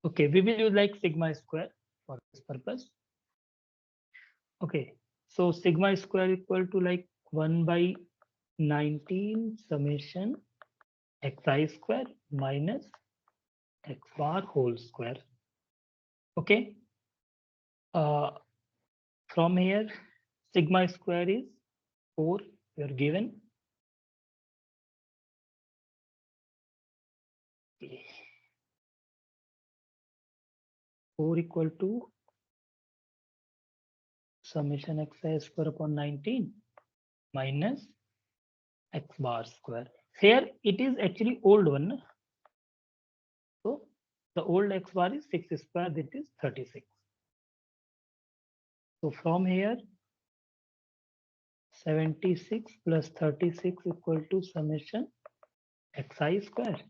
Speaker 1: Okay, we will use like sigma square for this purpose. Okay, so sigma square equal to like 1 by 19 summation xi square minus x bar whole square. Okay, from here sigma square is 4, we are given. Okay. 4 equal to summation xi square upon 19 minus x bar square. Here it is actually old one. So the old x bar is 6 square, that is 36. So from here 76 plus 36 equal to summation xi square.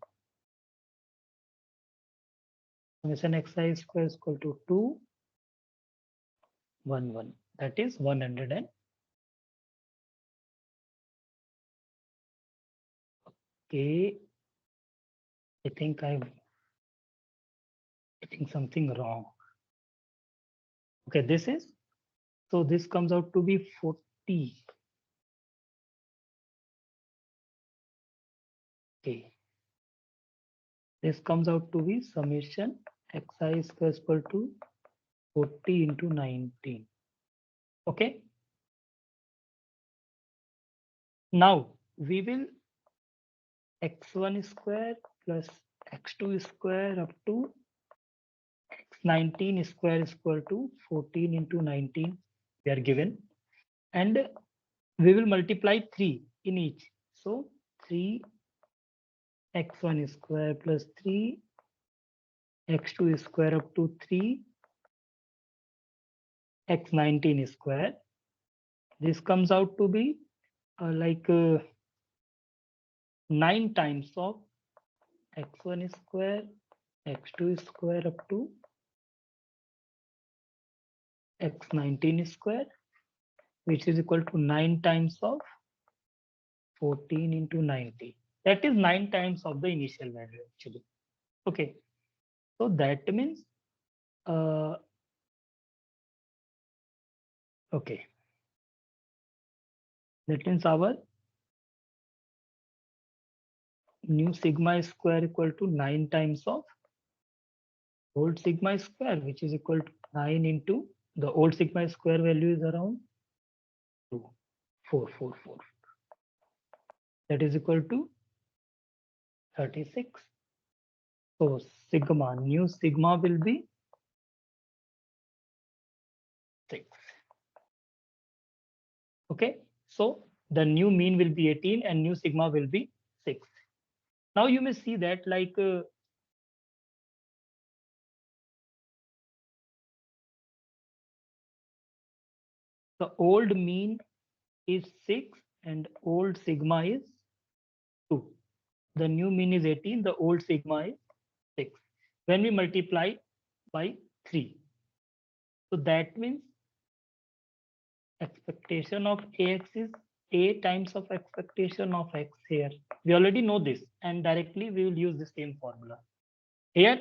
Speaker 1: Summation xi square is equal to 211. That is 100 and okay. I think something wrong. Okay, this is, so this comes out to be 40. Okay. This comes out to be summation xi square is equal to 40 into 19. Okay. Now we will x1 square plus x2 square up to x19 square is equal to 14 into 19. We are given, and we will multiply 3 in each. So 3 x1 square plus 3 x2 square up to 3 x19 square. This comes out to be like 9 times of x1 square, x2 square up to x19 square, which is equal to 9 times of 14 into 90. That is 9 times of the initial value actually. Okay, so that means okay, that means our new sigma square equal to 9 times of old sigma square, which is equal to 9 into the old sigma square value is around 2, 4, 4, 4. That is equal to 36. So sigma, new sigma will be 6. Okay, so the new mean will be 18 and new sigma will be 6. Now you may see that like the old mean is 6 and old sigma is 2. The new mean is 18, the old sigma is 6. When we multiply by 3, so that means expectation of ax is a times of expectation of x here. We already know this and directly we will use the same formula. Here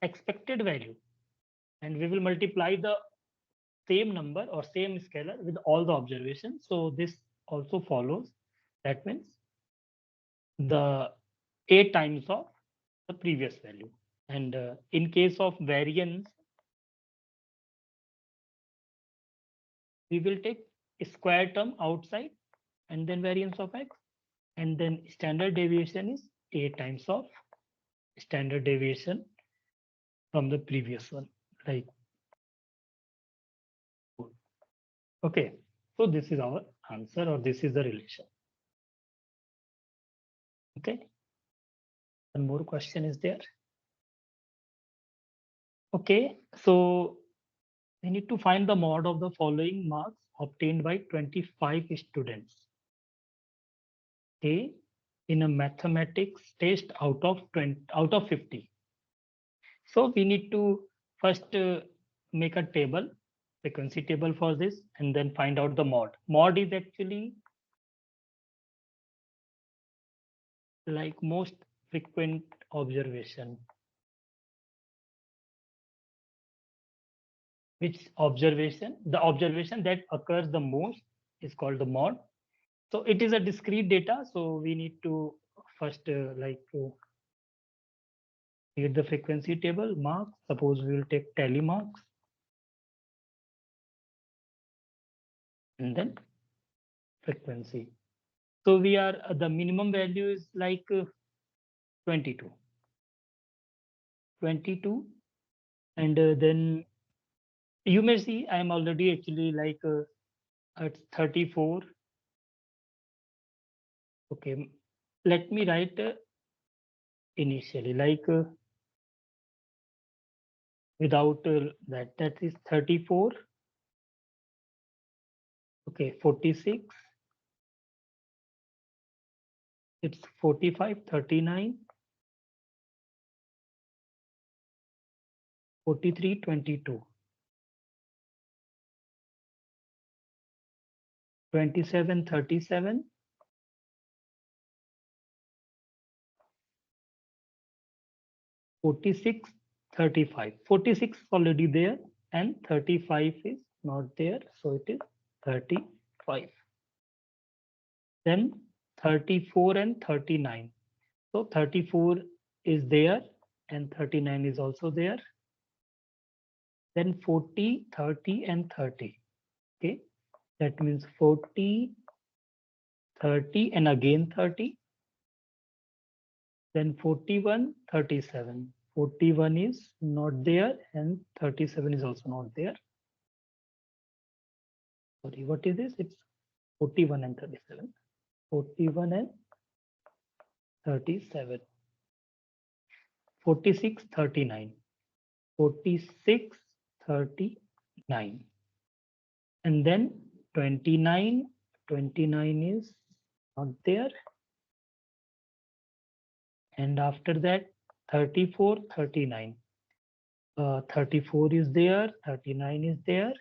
Speaker 1: expected value and we will multiply the same number or same scalar with all the observations. So this also follows. That means the a times of the previous value. And in case of variance, we will take a square term outside and then variance of x. And then standard deviation is a times of standard deviation from the previous one. Like, okay, so this is our answer or this is the relation. Okay, one more question is there. Okay, so we need to find the mod of the following marks obtained by 25 students. Okay, in a mathematics test out of 50. So we need to first make a table, frequency table for this, and then find out the mod. Mod is actually like most frequent observation. Which observation? The observation that occurs the most is called the mod. So it is a discrete data. So we need to first create the frequency table marks. Suppose we will take tally marks and then frequency. So we are the minimum value is like 22. 22 and then you may see I am already actually like at 34. Okay, let me write initially like without that is 34. Okay, 46. It's 45, 39, 43, 22, 27, 37, 46, 35. 46 is already there and 35 is not there. So it is 35. Then 34 and 39. So 34 is there and 39 is also there. Then 40, 30 and 30. Okay, that means 40, 30 and again 30. Then 41, 37. 41 is not there and 37 is also not there. Sorry, what is this? It's 41 and 37. 41 and 37. 46, 39. 46, 39. And then 29. 29 is not there. And after that 34, 39. 34 is there, 39 is there.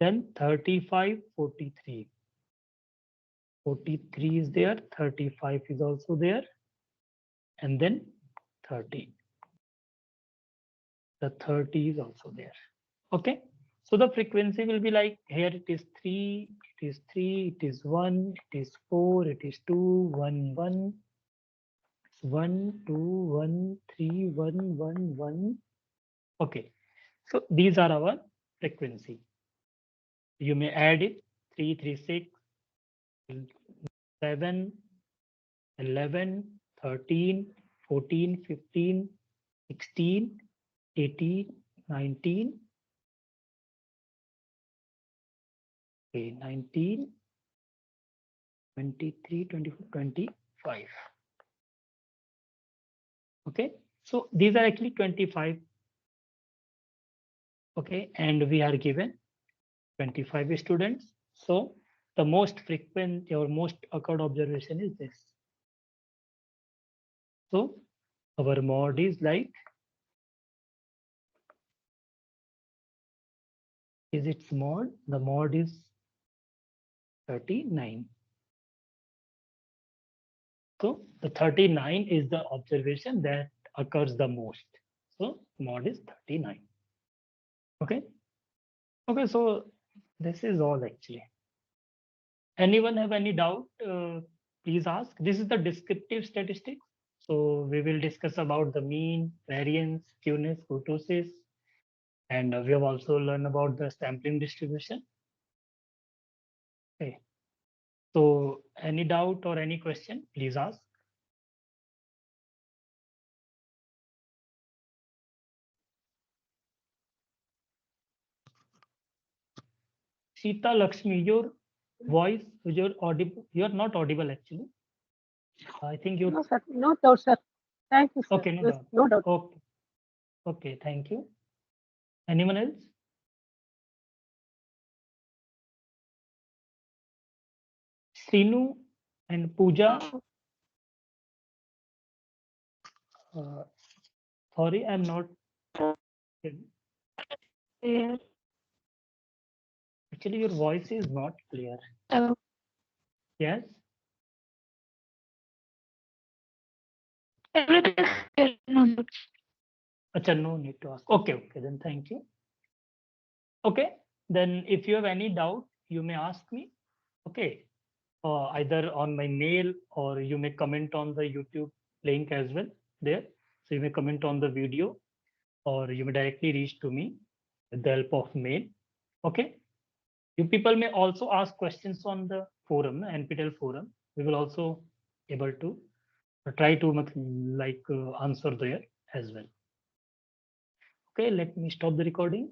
Speaker 1: Then 35, 43. 43 is there, 35 is also there. And then 30. The 30 is also there. Okay. So the frequency will be like here it is 3, it is 3, it is 1, it is 4, it is 2, 1, 1. 1, 2, 1, 3, 1, 1, 1. Okay, so these are our frequency. You may add it 3, 3, 6, 7, 11, 13, 14, 15, 16, 18, 19, okay, 19, 23, 24, 25. Okay, so these are actually 25. Okay, and we are given 25 students. So the most frequent or most occurred observation is this. So our mod is like, is its mod? The mod is 39. So the 39 is the observation that occurs the most. So mod is 39. Okay. Okay. So this is all actually. Anyone have any doubt? Please ask. This is the descriptive statistics. So we will discuss about the mean, variance, skewness, kurtosis, and we have also learned about the sampling distribution. Okay. So any doubt or any question, please ask. Sita Lakshmi, your voice, you're audible. You're not audible actually. I think you.
Speaker 3: No, sir. No doubt, sir. Thank you, sir.
Speaker 1: Okay, no
Speaker 3: Yes,
Speaker 1: doubt.
Speaker 3: no doubt.
Speaker 1: Okay, okay, thank you. Anyone else? Sinu and Pooja. Uh, sorry, I'm not.
Speaker 2: Yeah.
Speaker 1: Actually, your voice is not clear.
Speaker 2: Oh,
Speaker 1: Yes.
Speaker 2: everything is clear. No doubt.
Speaker 1: Acha, no need to ask. Okay, okay, then thank you. Okay, then if you have any doubt, you may ask me. Okay, either on my mail or you may comment on the YouTube link as well there. So you may comment on the video or you may directly reach to me with the help of mail. Okay. You people may also ask questions on the forum, NPTEL forum. We will also able to try to like answer there as well. Okay, let me stop the recording.